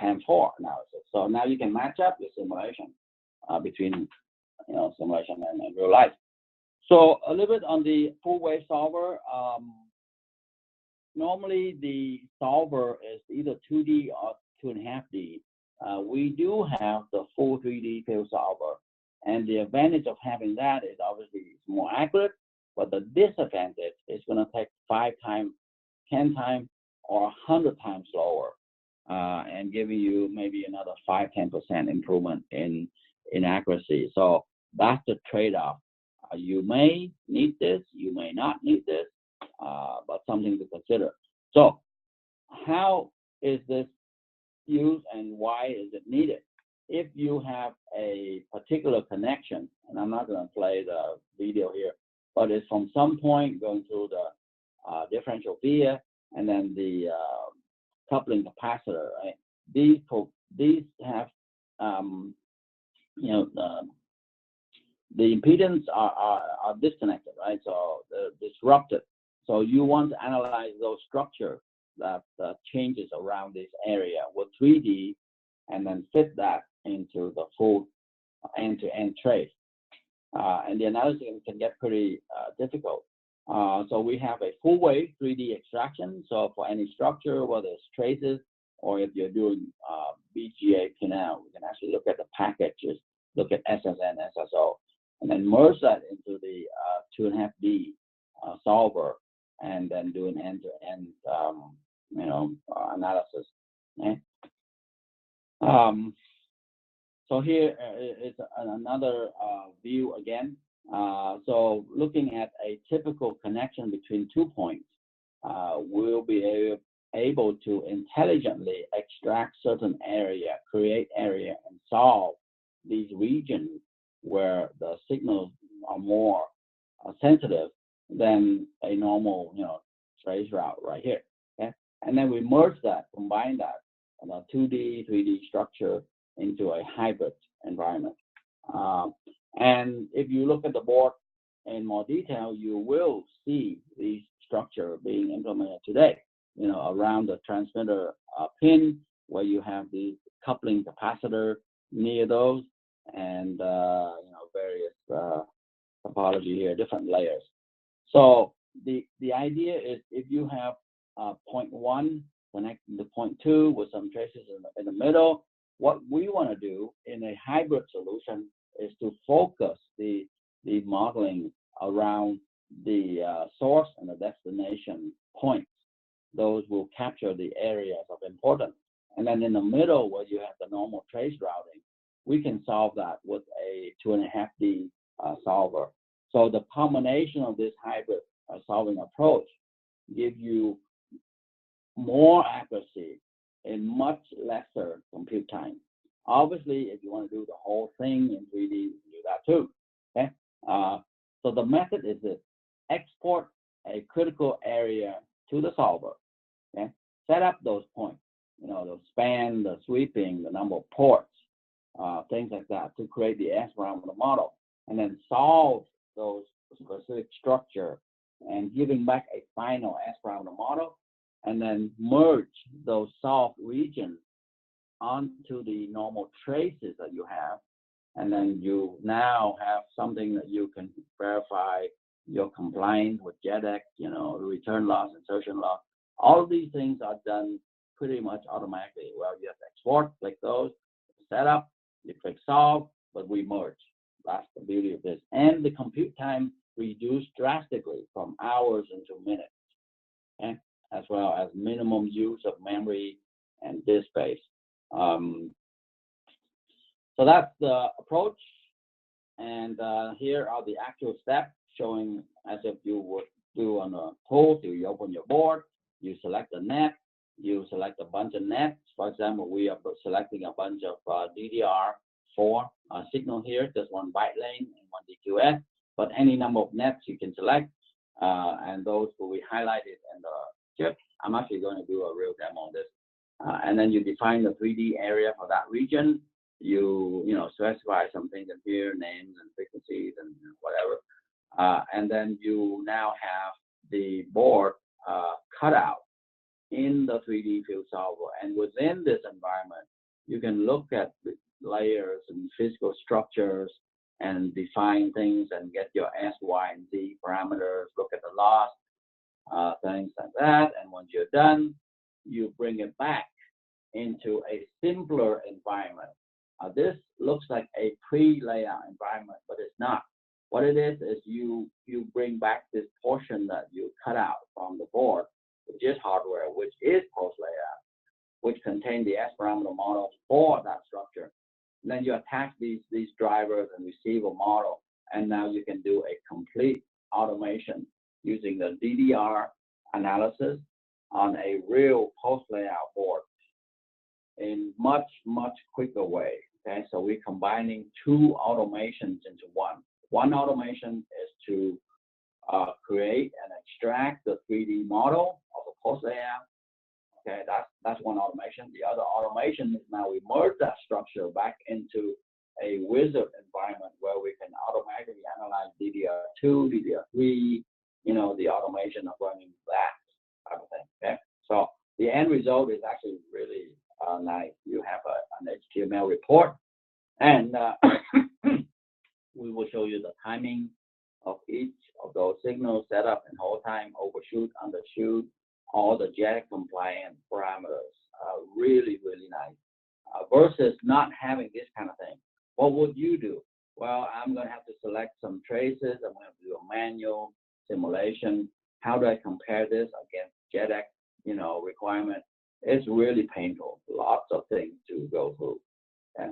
Speaker 1: PAM4 analysis. So now you can match up your simulation between simulation and real life. So a little bit on the full wave solver. Normally the solver is either 2D or 2.5D. We do have the full 3D field solver, and the advantage of having that is obviously it's more accurate, but the disadvantage is going to take 5 times, 10 times, or 100 times slower, and giving you maybe another 5–10% improvement in accuracy. So that's the trade-off. You may need this, you may not need this, but something to consider. So how is this used and why is it needed? If you have a particular connection, and I'm not going to play the video here, but it's from some point going through the differential via and then the coupling capacitor, right? These have the impedance are disconnected, right? So they're disrupted. So you want to analyze those structures that changes around this area with 3D, and then fit that into the full end-to-end trace. And the analysis can get pretty difficult. So we have a full wave 3D extraction. So for any structure, whether it's traces or if you're doing BGA canal, we can actually look at the packages, look at SSN, SSO, and then merge that into the 2.5D solver, and then do an end-to-end analysis. Okay? So here is another view again. So looking at a typical connection between 2 points, we'll be able to intelligently extract certain area, create area, and solve these regions where the signals are more sensitive than a normal, trace route right here. Okay, and then we merge that, combine that, 2D, 3D structure into a hybrid environment. And if you look at the board in more detail, you will see these structure being implemented today. Around the transmitter pin, where you have the coupling capacitor near those, and various topology here, different layers. So the idea is if you have point 1 connecting to point 2 with some traces in the middle, what we want to do in a hybrid solution is to focus the modeling around the source and the destination points. Those will capture the areas of importance. And then in the middle, where you have the normal trace routing, we can solve that with a 2.5D solver. So the combination of this hybrid solving approach gives you more accuracy in much lesser compute time. Obviously, if you want to do the whole thing in 3D, you can do that too. Okay. So the method is this: export a critical area to the solver. Okay. Set up those points, the span, the sweeping, the number of ports, things like that, to create the S parameter model, and then solve those specific structure and giving back a final S parameter model, and then merge those solved regions onto the normal traces that you have, and then you now have something that you can verify your compliance with JEDEC, return loss, insertion loss. All of these things are done pretty much automatically. Well, you have to export, click those, set up, you click solve, but we merge. That's the beauty of this. And the compute time reduced drastically from hours into minutes, okay? As well as minimum use of memory and disk space. So that's the approach. And here are the actual steps showing as if you would do on a tool. So you open your board, you select a net, you select a bunch of nets. For example, we are selecting a bunch of DDR4 signal here, just one byte lane and one DQS, but any number of nets you can select, and those will be highlighted in the chip. I'm actually going to do a real demo of this. And then you define the 3D area for that region. You specify some things in here, names and frequencies and whatever. And then you now have the board cut out in the 3D field solver. And within this environment, you can look at the layers and physical structures and define things and get your S, Y, and Z parameters, look at the loss, things like that. And once you're done, you bring it back into a simpler environment. This looks like a pre-layout environment, but it's not. What it is you bring back this portion that you cut out from the board, which is hardware, which is post-layout, which contain the S parameter model for that structure. And then you attach these drivers and receive a model, and now you can do a complete automation using the DDR analysis on a real post-layout board in much quicker way. Okay, so we're combining two automations into one. One automation is to create and extract the 3D model of the post layout. Okay, that's one automation. The other automation is now we merge that structure back into a wizard environment where we can automatically analyze DDR2, DDR3, the automation of running that type of thing. Okay, so the end result is actually really nice. You have an HTML report, and we will show you the timing of each of those signals, setup and hold time, overshoot, undershoot, all the JEDEC compliant parameters. Really nice. Versus not having this kind of thing. What would you do? Well, I'm going to have to select some traces. I'm going to do a manual simulation. How do I compare this against JEDEC, requirement? It's really painful. Lots of things to go through. Okay?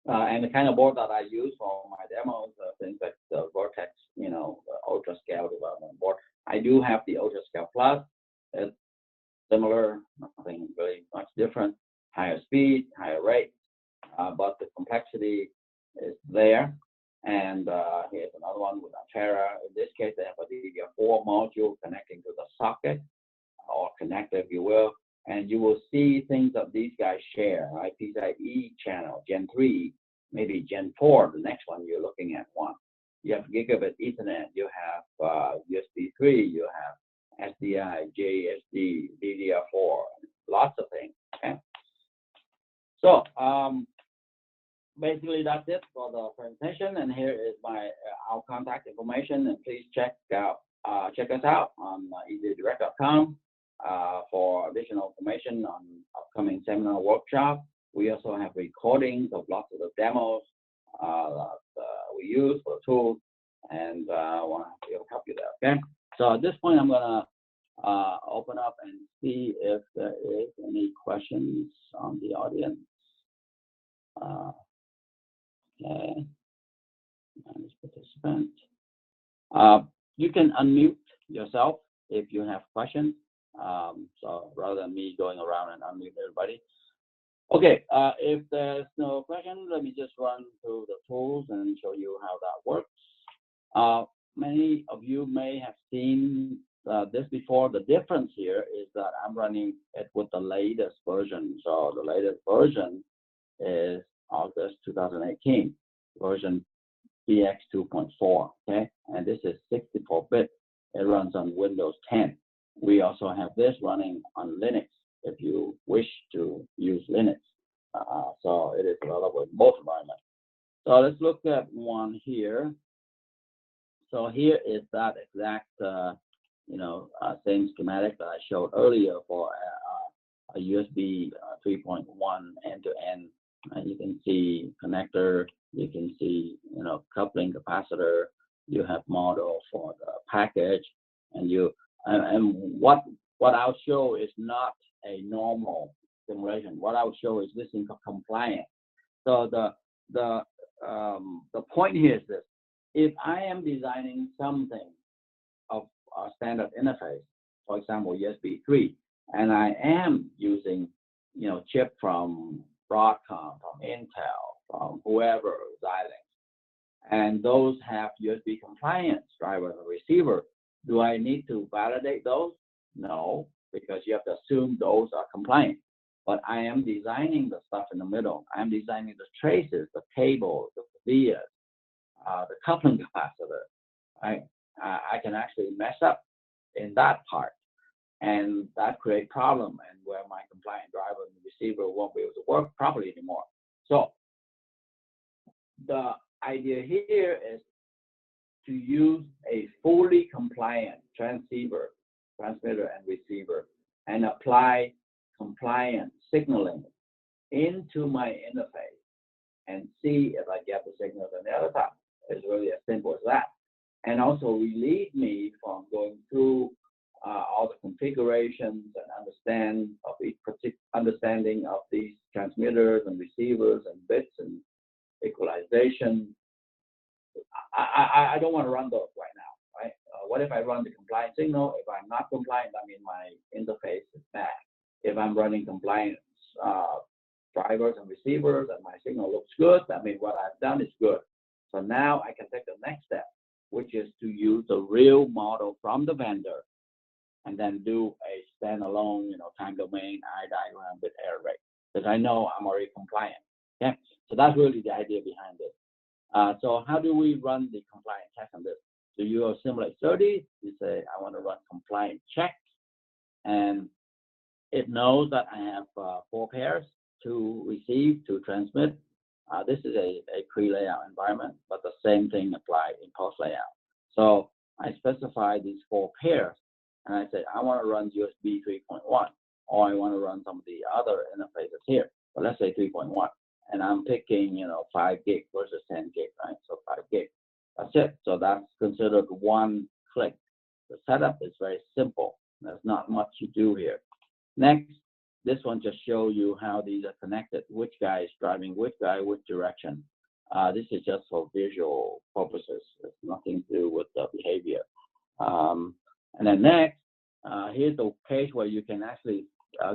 Speaker 1: And the kind of board that I use for my demos, things like the Vertex, Ultra Scale development board. I do have the Ultra Scale Plus. It's similar, nothing really much different. Higher speed, higher rate, but the complexity is there. And here's another one with Altera. In this case, they have a DDR4 module connecting to the socket, or connector, if you will. And you will see things that these guys share, right? PCIe channel, Gen 3, maybe Gen 4, the next one you're looking at one. You have gigabit Ethernet, you have USB 3, you have SDI, JSD, DDR4, lots of things. Okay? So basically that's it for the presentation, and here is our contact information, and please check us out on easydirect.com for additional information on upcoming seminar workshop. We also have recordings of lots of the demos that we use for the tools, and I want to be able to help you there. Okay. So at this point, I'm gonna open up and see if there is any questions on the audience. Okay. Manage participant. You can unmute yourself if you have questions. So rather than me going around and unmute everybody. Okay, if there's no question, let me just run through the tools and show you how that works. Many of you may have seen this before. The difference here is that I'm running it with the latest version. So the latest version is August 2018, version BX 2.4, okay? And this is 64-bit. It runs on Windows 10. We also have this running on Linux if you wish to use Linux. So it is available in both environments. So let's look at one here. So here is that exact, same schematic that I showed earlier for a USB 3.1 end-to-end. And you can see connector, you can see, coupling capacitor, you have model for the package, and what I'll show is not a normal simulation. What I'll show is this in compliance. So the point here is this: if I am designing something of a standard interface, for example USB 3, and I am using chip from Broadcom, from Intel, from whoever, Xilinx, and those have USB compliance driver and receiver, do I need to validate those? No, because you have to assume those are compliant. But I am designing the stuff in the middle. I'm designing the traces, the cable, the vias, the coupling capacitor. I can actually mess up in that part, and that create problem, and where my compliant driver and receiver won't be able to work properly anymore. So the idea here is to use a fully compliant transmitter and receiver and apply compliant signaling into my interface and see if I get the signals on the other side. It's really as simple as that. And also relieve me from going through all the configurations and understanding of these transmitters and receivers and bits and equalization. I don't want to run those right now, right? What if I run the compliant signal? If I'm not compliant, I mean my interface is bad. If I'm running compliant drivers and receivers and my signal looks good, I mean what I've done is good. So now I can take the next step, which is to use the real model from the vendor and then do a standalone, time domain, I diagram with error rate, because I know I'm already compliant. Okay, so that's really the idea behind it. So how do we run the compliant test on this? So you simulate SERDES, you say, I want to run compliant check, and it knows that I have 4 pairs to receive, to transmit. This is a pre-layout environment, but the same thing applies in post-layout. So I specify these 4 pairs, and I say, I want to run USB 3.1, or I want to run some of the other interfaces here. But let's say 3.1. And I'm picking, 5 gig versus 10 gig, right? So 5 gig. That's it. So that's considered one click. The setup is very simple. There's not much to do here. Next, this one just shows you how these are connected, which guy is driving which guy, which direction. This is just for visual purposes. It's nothing to do with the behavior. And then next, here's the page where you can actually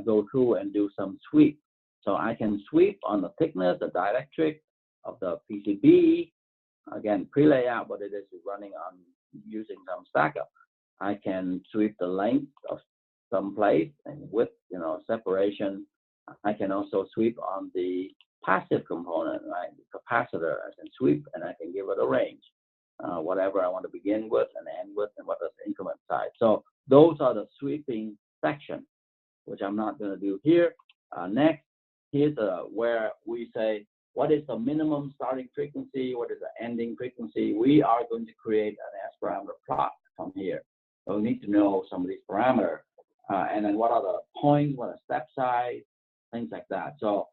Speaker 1: go through and do some sweep. So I can sweep on the thickness, the dielectric of the PCB. Again, pre-layout, but it is running on using some stack-up. I can sweep the length of some place and width, separation. I can also sweep on the passive component, right? The capacitor. I can sweep and I can give it a range, whatever I want to begin with and end with, and what is the increment size. So those are the sweeping section, which I'm not going to do here. Next. Here's where we say, what is the minimum starting frequency? What is the ending frequency? We are going to create an S parameter plot from here. So we need to know some of these parameters. And then what are the points, what are step size, things like that. So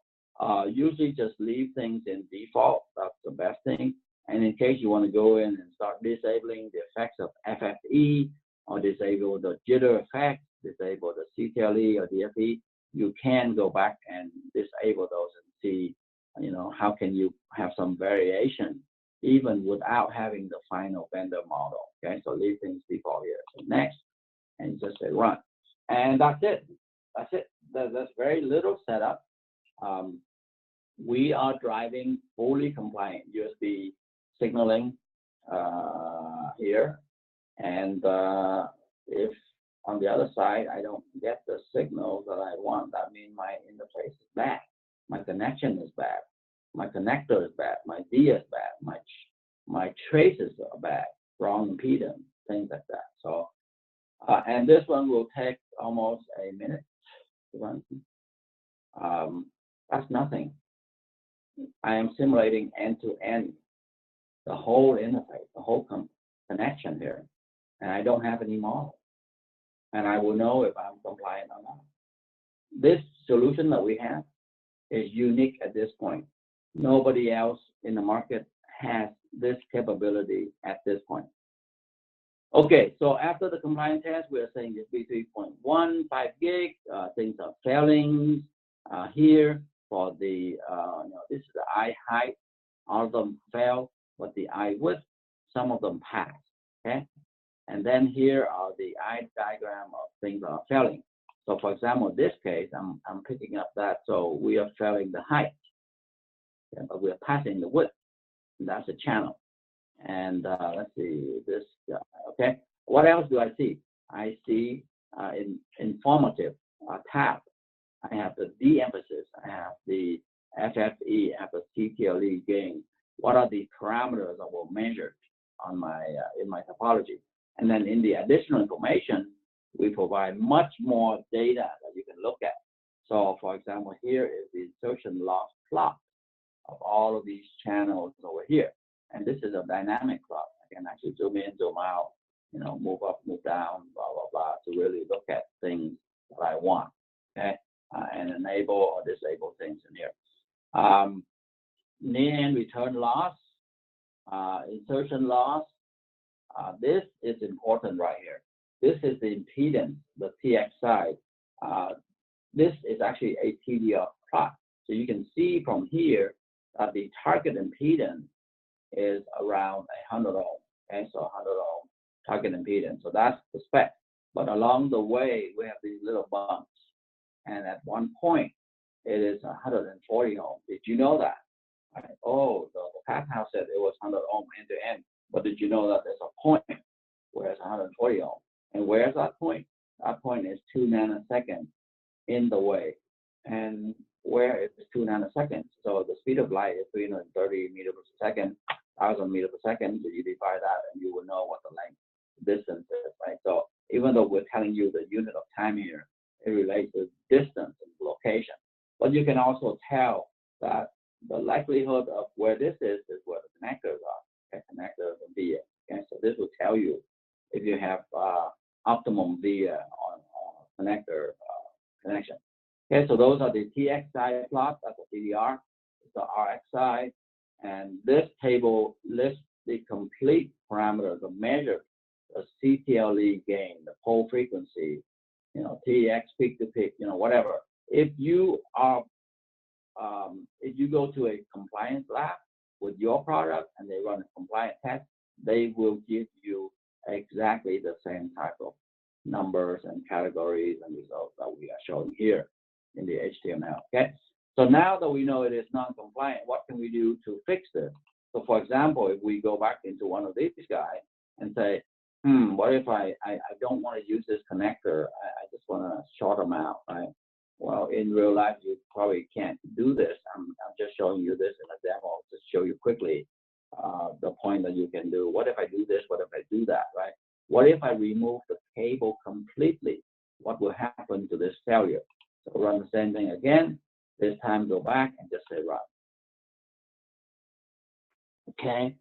Speaker 1: usually just leave things in default. That's the best thing. And in case you want to go in and start disabling the effects of FFE, or disable the jitter effect, disable the CTLE or DFE, you can go back and disable those and see, how can you have some variation even without having the final vendor model. Okay, so leave things default here. So next, and just say run, and that's it. That's it. There's very little setup. We are driving fully compliant USB signaling here, and if on the other side I don't get the signal that I want, that means my interface is bad, my connection is bad, my connector is bad, my D is bad, my traces are bad, wrong impedance, things like that. So and this one will take almost a minute to run. That's nothing. I am simulating end-to-end, the whole interface, the whole connection here, and I don't have any model. And I will know if I'm compliant or not. This solution that we have is unique at this point. Nobody else in the market has this capability at this point. Okay, so after the compliance test, we're saying it's 3.1, 5 gig, things are failing here for the, this is the eye height, all of them fail, but the eye width, some of them pass, okay? And then here are the eye diagram of things that are failing. So for example, in this case, I'm picking up that, so we are failing the height, okay, but we're passing the width, and that's a channel. And let's see this guy, okay? What else do I see? I see informative tab. I have the de-emphasis, I have the FFE, I have the CTLE gain. What are the parameters that were measured on my in my topology? And then in the additional information, we provide much more data that you can look at. So for example, here is the insertion loss plot of all of these channels over here. And this is a dynamic plot. I can actually zoom in, zoom out, move up, move down, blah, blah, blah, to really look at things that I want, okay? And enable or disable things in here. Near end return loss, insertion loss. This is important right here. This is the impedance, the TX side. This is actually a TDR plot. So you can see from here that the target impedance is around 100 ohm. Okay, so 100 ohm target impedance. So that's the spec. But along the way, we have these little bumps. And at one point, it is 140 ohm. Did you know that? Right. Oh, the patent house said it was 100 ohm end to end. But did you know that there's a point where it's 140 ohm? And where's that point? That point is 2 nanoseconds in the way. And where is 2 nanoseconds? So the speed of light is 330 meters per second, 1,000 meters per second. So you divide that and you will know what the length distance is, right? So even though we're telling you the unit of time here, it relates to distance and location. But you can also tell that the likelihood of where this is where the connectors are, okay? Connectors and via. Okay? So this will tell you if you have optimum via on connector connection. Okay, so those are the TX side plots, that's the CDR, it's the RX side, and this table lists the complete parameters of measure, the CTLE gain, the pole frequency, TX peak to peak, whatever. If you are, if you go to a compliance lab with your product and they run a compliance test, they will give you exactly the same type of numbers and categories and results that we are showing here in the HTML, okay? So now that we know it is non-compliant, what can we do to fix this? So for example, if we go back into one of these guys and say, what if I don't want to use this connector, I just want to short them out, right? Well, in real life, you probably can't do this. I'm just showing you this in a demo to show you quickly the point that you can do. What if I do this? What if I do that, right? What if I remove the cable completely? What will happen to this failure? So run the same thing again. This time go back and just say run. Okay.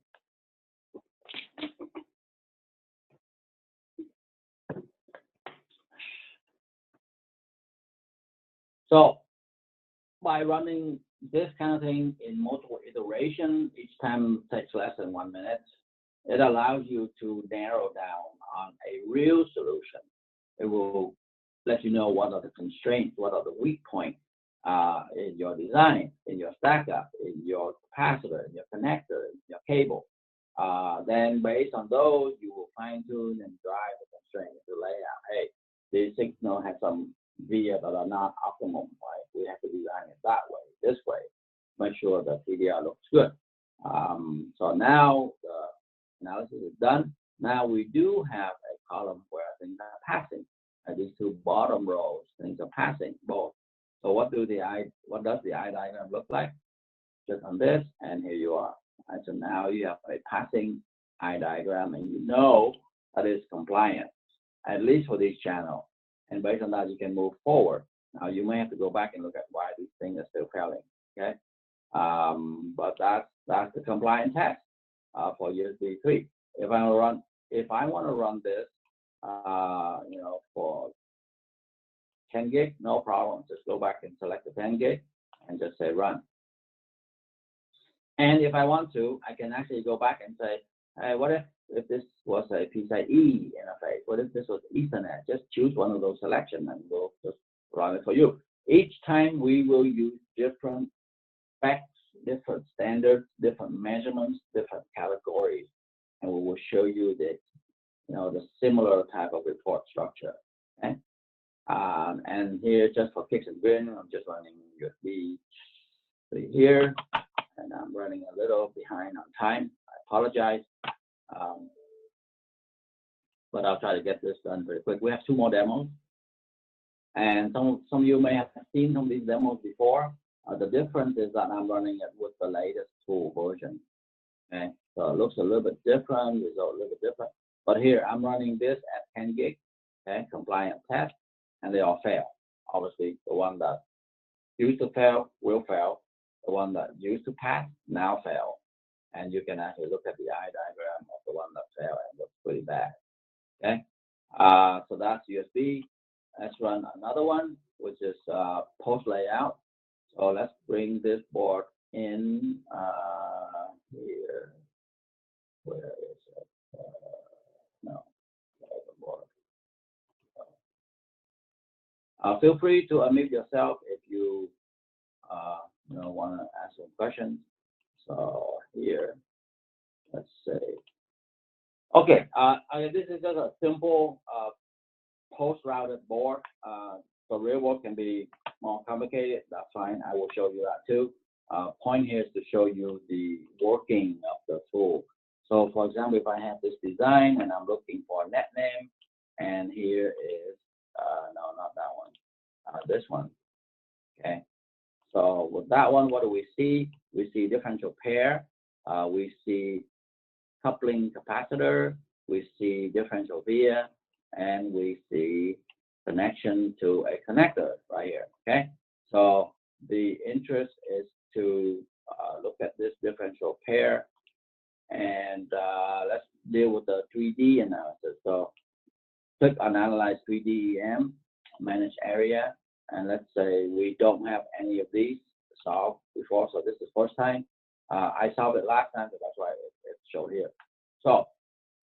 Speaker 1: So by running this kind of thing in multiple iterations, each time takes less than 1 minute. It allows you to narrow down on a real solution. It will let you know what are the constraints, what are the weak points in your design, in your stack up, in your capacitor, in your connector, in your cable. Then based on those, you will fine tune and drive the constraint to layout. Hey, this signal has some via that are not optimal, right? We have to design it that way, this way, make sure the PDR looks good. So now the analysis is done. Now we do have a column where things are passing. These two bottom rows, things are passing both. So what does the eye diagram look like? Just on this, and here you are. And so now you have a passing eye diagram, and you know that is compliant, at least for this channel. And based on that, you can move forward. Now you may have to go back and look at why these things are still failing. Okay, but that's the compliant test for USB 3. If I want to run this, for 10 gig, no problem. Just go back and select the 10 gig and just say run. And if I want to, I can actually go back and say, hey, what if this was a PCIe interface? What if this was Ethernet? Just choose one of those selections and we'll just run it for you. Each time we will use different specs, different standards, different measurements, different categories, and we will show you the similar type of report structure. Okay? And here, just for kicks and grins, I'm just running USB here, and I'm running a little behind on time. I apologize, but I'll try to get this done very quick. We have 2 more demos, and some of you may have seen some of these demos before. The difference is that I'm running it with the latest tool version. Okay, so it looks a little bit different, result a little bit different. But here I'm running this at 10 gig, okay, compliant test, and they all fail. Obviously, the one that used to fail will fail. The one that used to pass now fail. And you can actually look at the eye diagram of the one that failed and looks pretty bad. Okay, so that's USB. Let's run another one, which is post layout. So let's bring this board in here. Where is it? No, the board. Feel free to unmute yourself if you want to ask some questions. So here, let's say, okay, this is just a simple post-routed board. So real world can be more complicated. That's fine. I will show you that too. Point here is to show you the working of the tool. So for example, if I have this design and I'm looking for a net name, and here is, no, not that one, this one, okay. So with that one, what do we see? We see differential pair, we see coupling capacitor, we see differential via, and we see connection to a connector right here, okay? So the interest is to look at this differential pair, and let's deal with the 3D analysis. So click on Analyze 3D EM, Manage Area, and let's say we don't have any of these solved before, so this is the first time. I solved it last time, so that's why it's shown here. So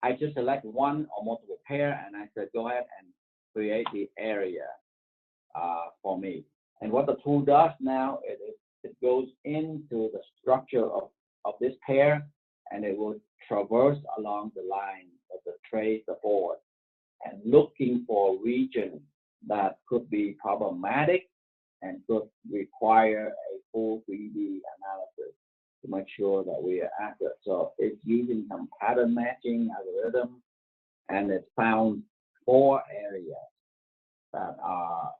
Speaker 1: I just select one or multiple pair, and I said go ahead and create the area for me. And what the tool does now, it goes into the structure of this pair, and it will traverse along the line of the trace, the board, and looking for regions that could be problematic and could require a full 3D analysis to make sure that we are accurate. So it's using some pattern matching algorithm, and it found 4 areas that are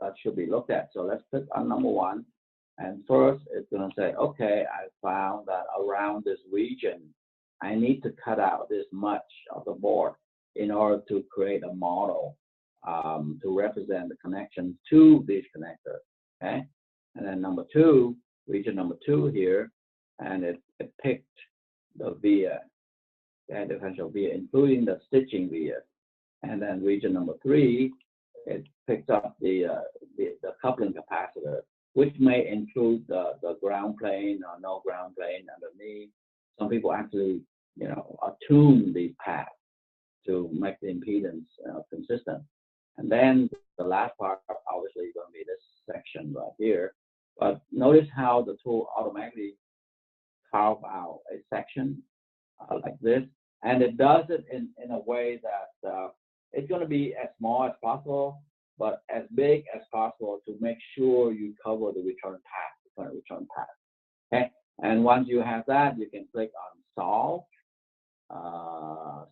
Speaker 1: that should be looked at. So let's click on number 1, and first it's going to say, okay, I found that around this region, I need to cut out this much of the board in order to create a model to represent the connection to this connector, okay? And then number 2, region number 2 here, and it picked the via, and differential via, including the stitching via. And then region number 3, it picked up the coupling capacitor, which may include the ground plane or no ground plane underneath. Some people actually, tune these paths to make the impedance consistent. And then the last part obviously is going to be this section right here. But notice how the tool automatically carve out a section like this, and it does it in a way that it's going to be as small as possible, but as big as possible to make sure you cover the return path. Okay, and once you have that, you can click on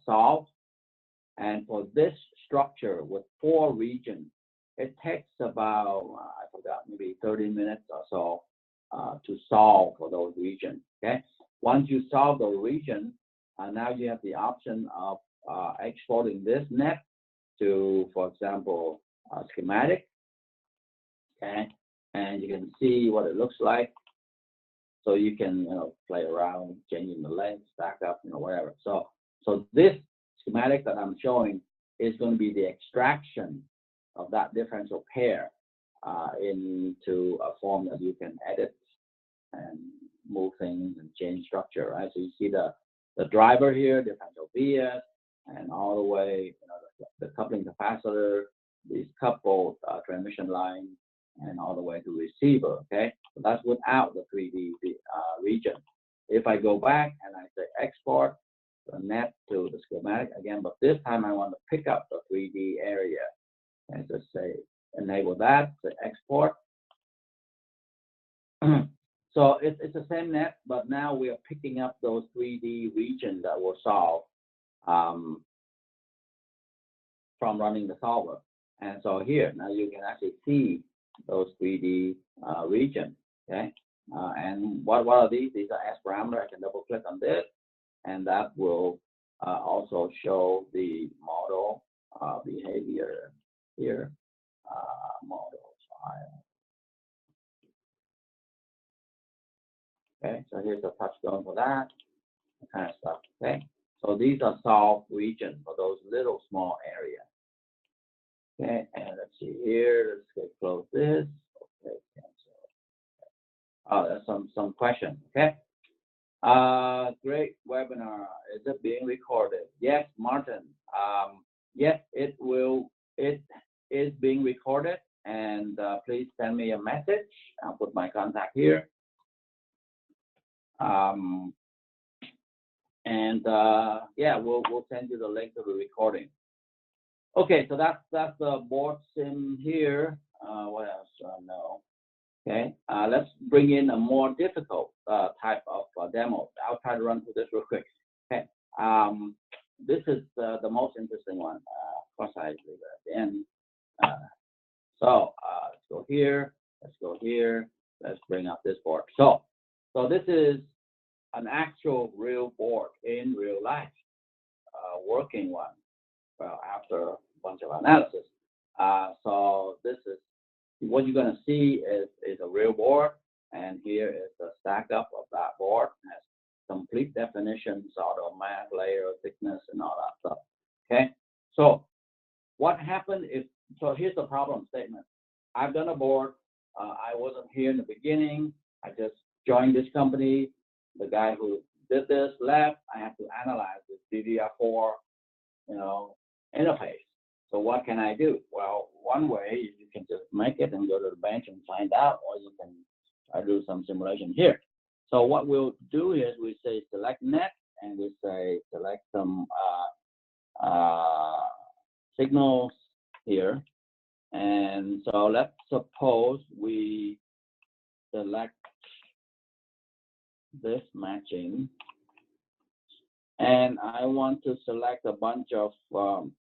Speaker 1: solve, and for this structure with 4 regions, it takes about I forgot, maybe 30 minutes or so to solve for those regions. Okay, once you solve those regions, now you have the option of exporting this net to, for example, schematic. Okay, and you can see what it looks like. So you can play around, changing the length, stack up, whatever. So this schematic that I'm showing is going to be the extraction of that differential pair into a form that you can edit and move things and change structure, right? So you see the driver here, differential BS, and all the way, the coupling capacitor, these coupled transmission lines, and all the way to receiver. Okay, so that's without the 3D region. If I go back and I say export the net to the schematic again, but this time I want to pick up the 3D area and just say enable that, say export. So it's the same net, but now we are picking up those 3D regions that were solved from running the solver. And so here, now you can actually see those 3D regions, okay? And what are these? These are S parameter. I can double click on this, and that will also show the model behavior here, model file. Okay, so here's the touchstone for that kind of stuff. Okay, so these are solved regions for those little small areas. Okay, and let's see here. Let's go close this. Okay, cancel. Oh, there's some questions. Okay. Great webinar. Is it being recorded? Yes, Martin. Yes, it will. It is being recorded, and please send me a message. I'll put my contact here. Yeah, we'll send you the link to the recording. Okay, so that's the board sim here. What else? No. Okay, let's bring in a more difficult type of demo. I'll try to run through this real quick. Okay, this is the most interesting one. Of course, I leave it at the end. So let's go here. Let's go here. Let's bring up this board. So this is an actual real board in real life, working one. Well, after a bunch of analysis. So this is what you're going to see is a real board, and here is the stack up of that board. It has complete definitions, auto math, layer, thickness, and all that stuff. Okay. So what happened is, so here's the problem statement. I've done a board. I wasn't here in the beginning. I just joined this company. The guy who did this left. I have to analyze this DDR4, interface. So what can I do? Well, one way you can just make it and go to the bench and find out, or you can try to do some simulation here. So what we'll do is we say select net, and we say select some signals here. And so let's suppose we select this matching, and I want to select a bunch of 1,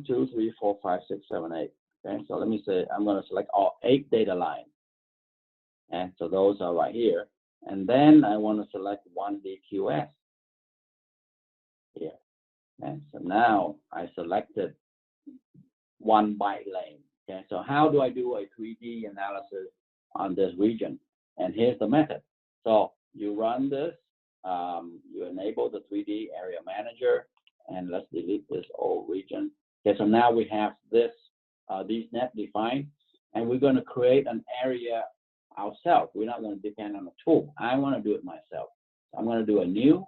Speaker 1: 2, 3, 4, 5, 6, 7, 8. Okay, so let me say I'm going to select all 8 data lines, and so those are right here. And then I want to select 1 DQS here. And so now I selected 1 byte lane. Okay, so how do I do a 3D analysis on this region? And here's the method. So you run this, you enable the 3D area manager, and let's delete this old region. Okay, so now we have this these net defined. and we're going to create an area ourselves. We're not going to depend on a tool. I want to do it myself. So I'm going to do a new,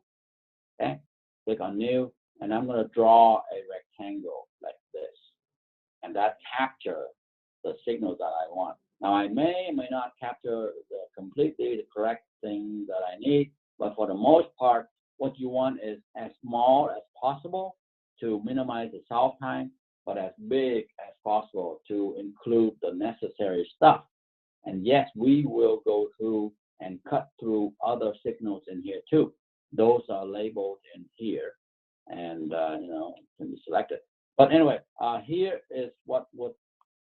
Speaker 1: okay? Click on new, and I'm going to draw a rectangle like this, and that captures the signal that I want. Now, I may or may not capture completely the correct thing that I need, but for the most part, what you want is as small as possible to minimize the solve time, but as big as possible to include the necessary stuff. And yes, we will go through and cut through other signals in here too. Those are labeled in here, and can be selected. But anyway, here is what would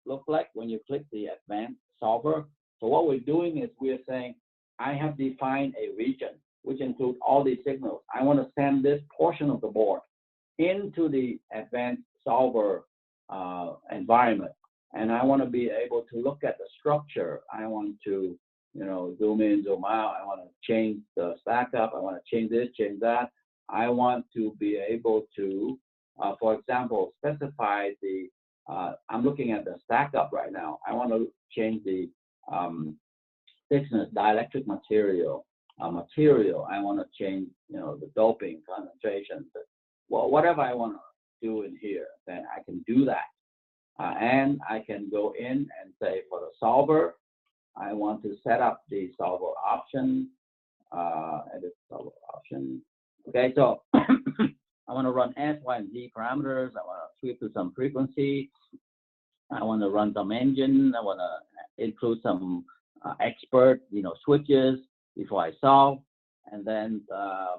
Speaker 1: look like when you click the advanced solver. So what we're doing is we're saying, I have defined a region which includes all these signals. I want to send this portion of the board into the advanced solver environment, and I want to be able to look at the structure. I want to, zoom in, zoom out. I want to change the stack up. I want to change this, change that. I want to be able to, for example, specify the. I'm looking at the stack up right now. I want to change the thickness, dielectric material. I want to change, the doping concentration. Well, whatever I want to do in here, then I can do that. And I can go in and say for the solver, I want to set up the solver option, edit solver option. Okay, so I want to run S, Y, and Z parameters. I want to tweak to some frequency. I want to run some engine. I want to include some expert, switches before I solve. And then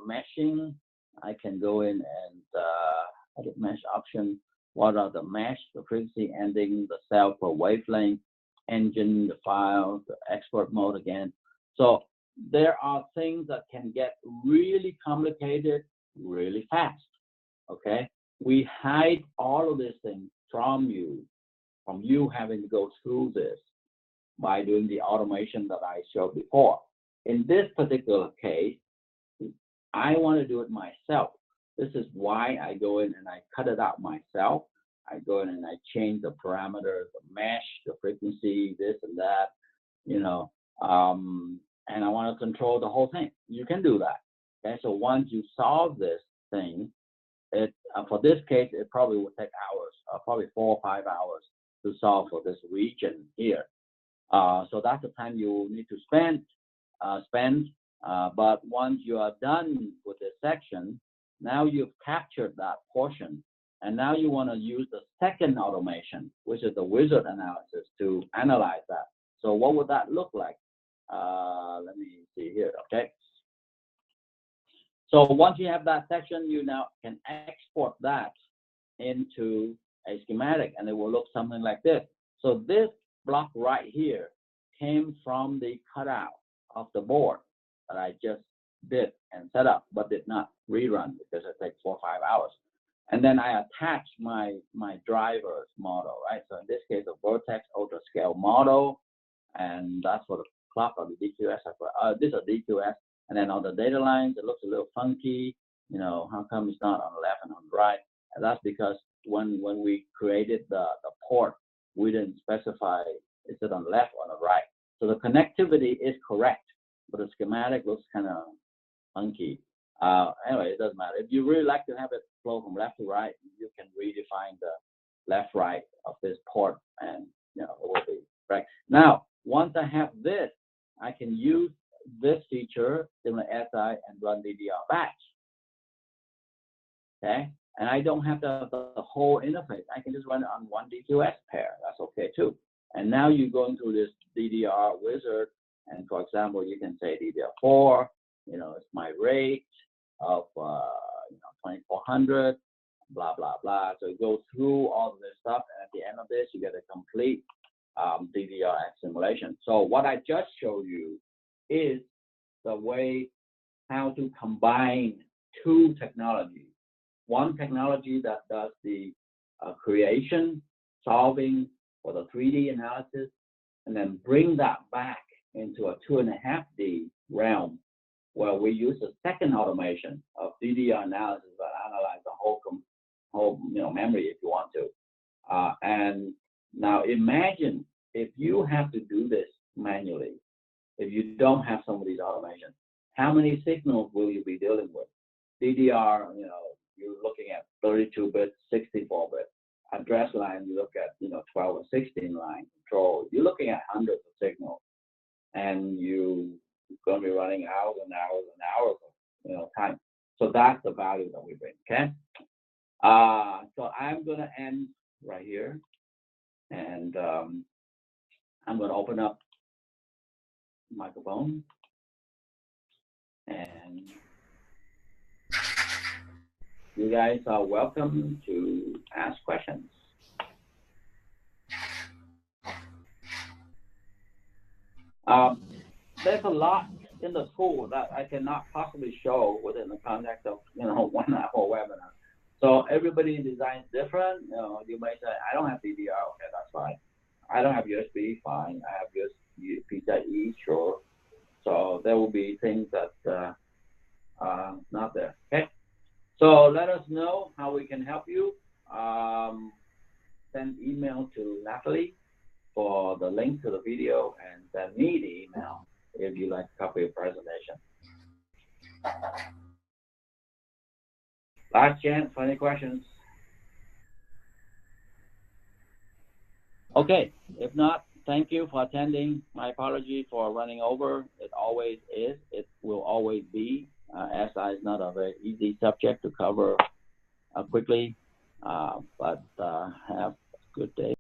Speaker 1: meshing, I can go in and edit mesh option. What are the mesh, the frequency ending, the cell per wavelength, engine, the file, the export mode again. So there are things that can get really complicated really fast. Okay, we hide all of these things from you having to go through this by doing the automation that I showed before. In this particular case, I want to do it myself. This is why I go in and I cut it out myself. I go in and I change the parameters, the mesh, the frequency, this and that, and I want to control the whole thing. You can do that. Okay, so once you solve this thing, for this case, it probably would take hours, probably 4 or 5 hours to solve for this region here. So that's the time you need to spend. But once you are done with this section, now you've captured that portion, and now you want to use the second automation, which is the wizard analysis, to analyze that. So what would that look like? Let me see here. Okay. So once you have that section, you now can export that into a schematic, and it will look something like this. So this block right here came from the cutout of the board that I just did and set up, but did not rerun because it takes 4 or 5 hours. And then I attach my drivers model, right? So in this case, a Vertex Ultra Scale model, and that's for the clock of the DQS. This is a DQS, and then on the data lines, it looks a little funky. How come it's not on the left and on the right? And that's because when we created the port, we didn't specify is it on the left or on the right. So the connectivity is correct, but the schematic looks kind of funky. Anyway, it doesn't matter. If you really like to have it flow from left to right, you can redefine the left-right of this port, and it will be right. Now, once I have this, I can use this feature, similar SI, and run DDR batch. Okay, and I don't have the whole interface. I can just run it on one DQS pair. That's okay too. And now you're going through this DDR wizard, and for example, you can say DDR4. It's my rate of 2400, blah blah blah. So it goes through all of this stuff, and at the end of this, you get a complete DDR simulation. So what I just showed you is the way how to combine two technologies. One technology that does the creation, solving for the 3D analysis, and then bring that back into a 2.5D realm, where we use the second automation of DDR analysis that analyze the whole memory if you want to. And now imagine if you have to do this manually, if you don't have some of these automation, how many signals will you be dealing with? DDR, you're looking at 32-bit, 64-bit. Address line, you look at, 12 or 16 line control. You're looking at hundreds of signals, and you're going to be running hours and hours and hours of, time. So that's the value that we bring, okay? So I'm going to end right here, and I'm going to open up the microphone, and you guys are welcome to ask questions. There's a lot in the tool that I cannot possibly show within the context of 1 hour webinar. So everybody designs different. You may say, I don't have DDR, okay, that's fine. I don't have USB, fine. I have USB PCIe, sure. So there will be things that are not there. Okay. So let us know how we can help you. Send email to Natalie for the link to the video, and send me the email if you like a copy of presentation. Last chance for any questions. Okay, if not, thank you for attending. My apology for running over. It always is. It will always be. SI is not a very easy subject to cover quickly, but have a good day.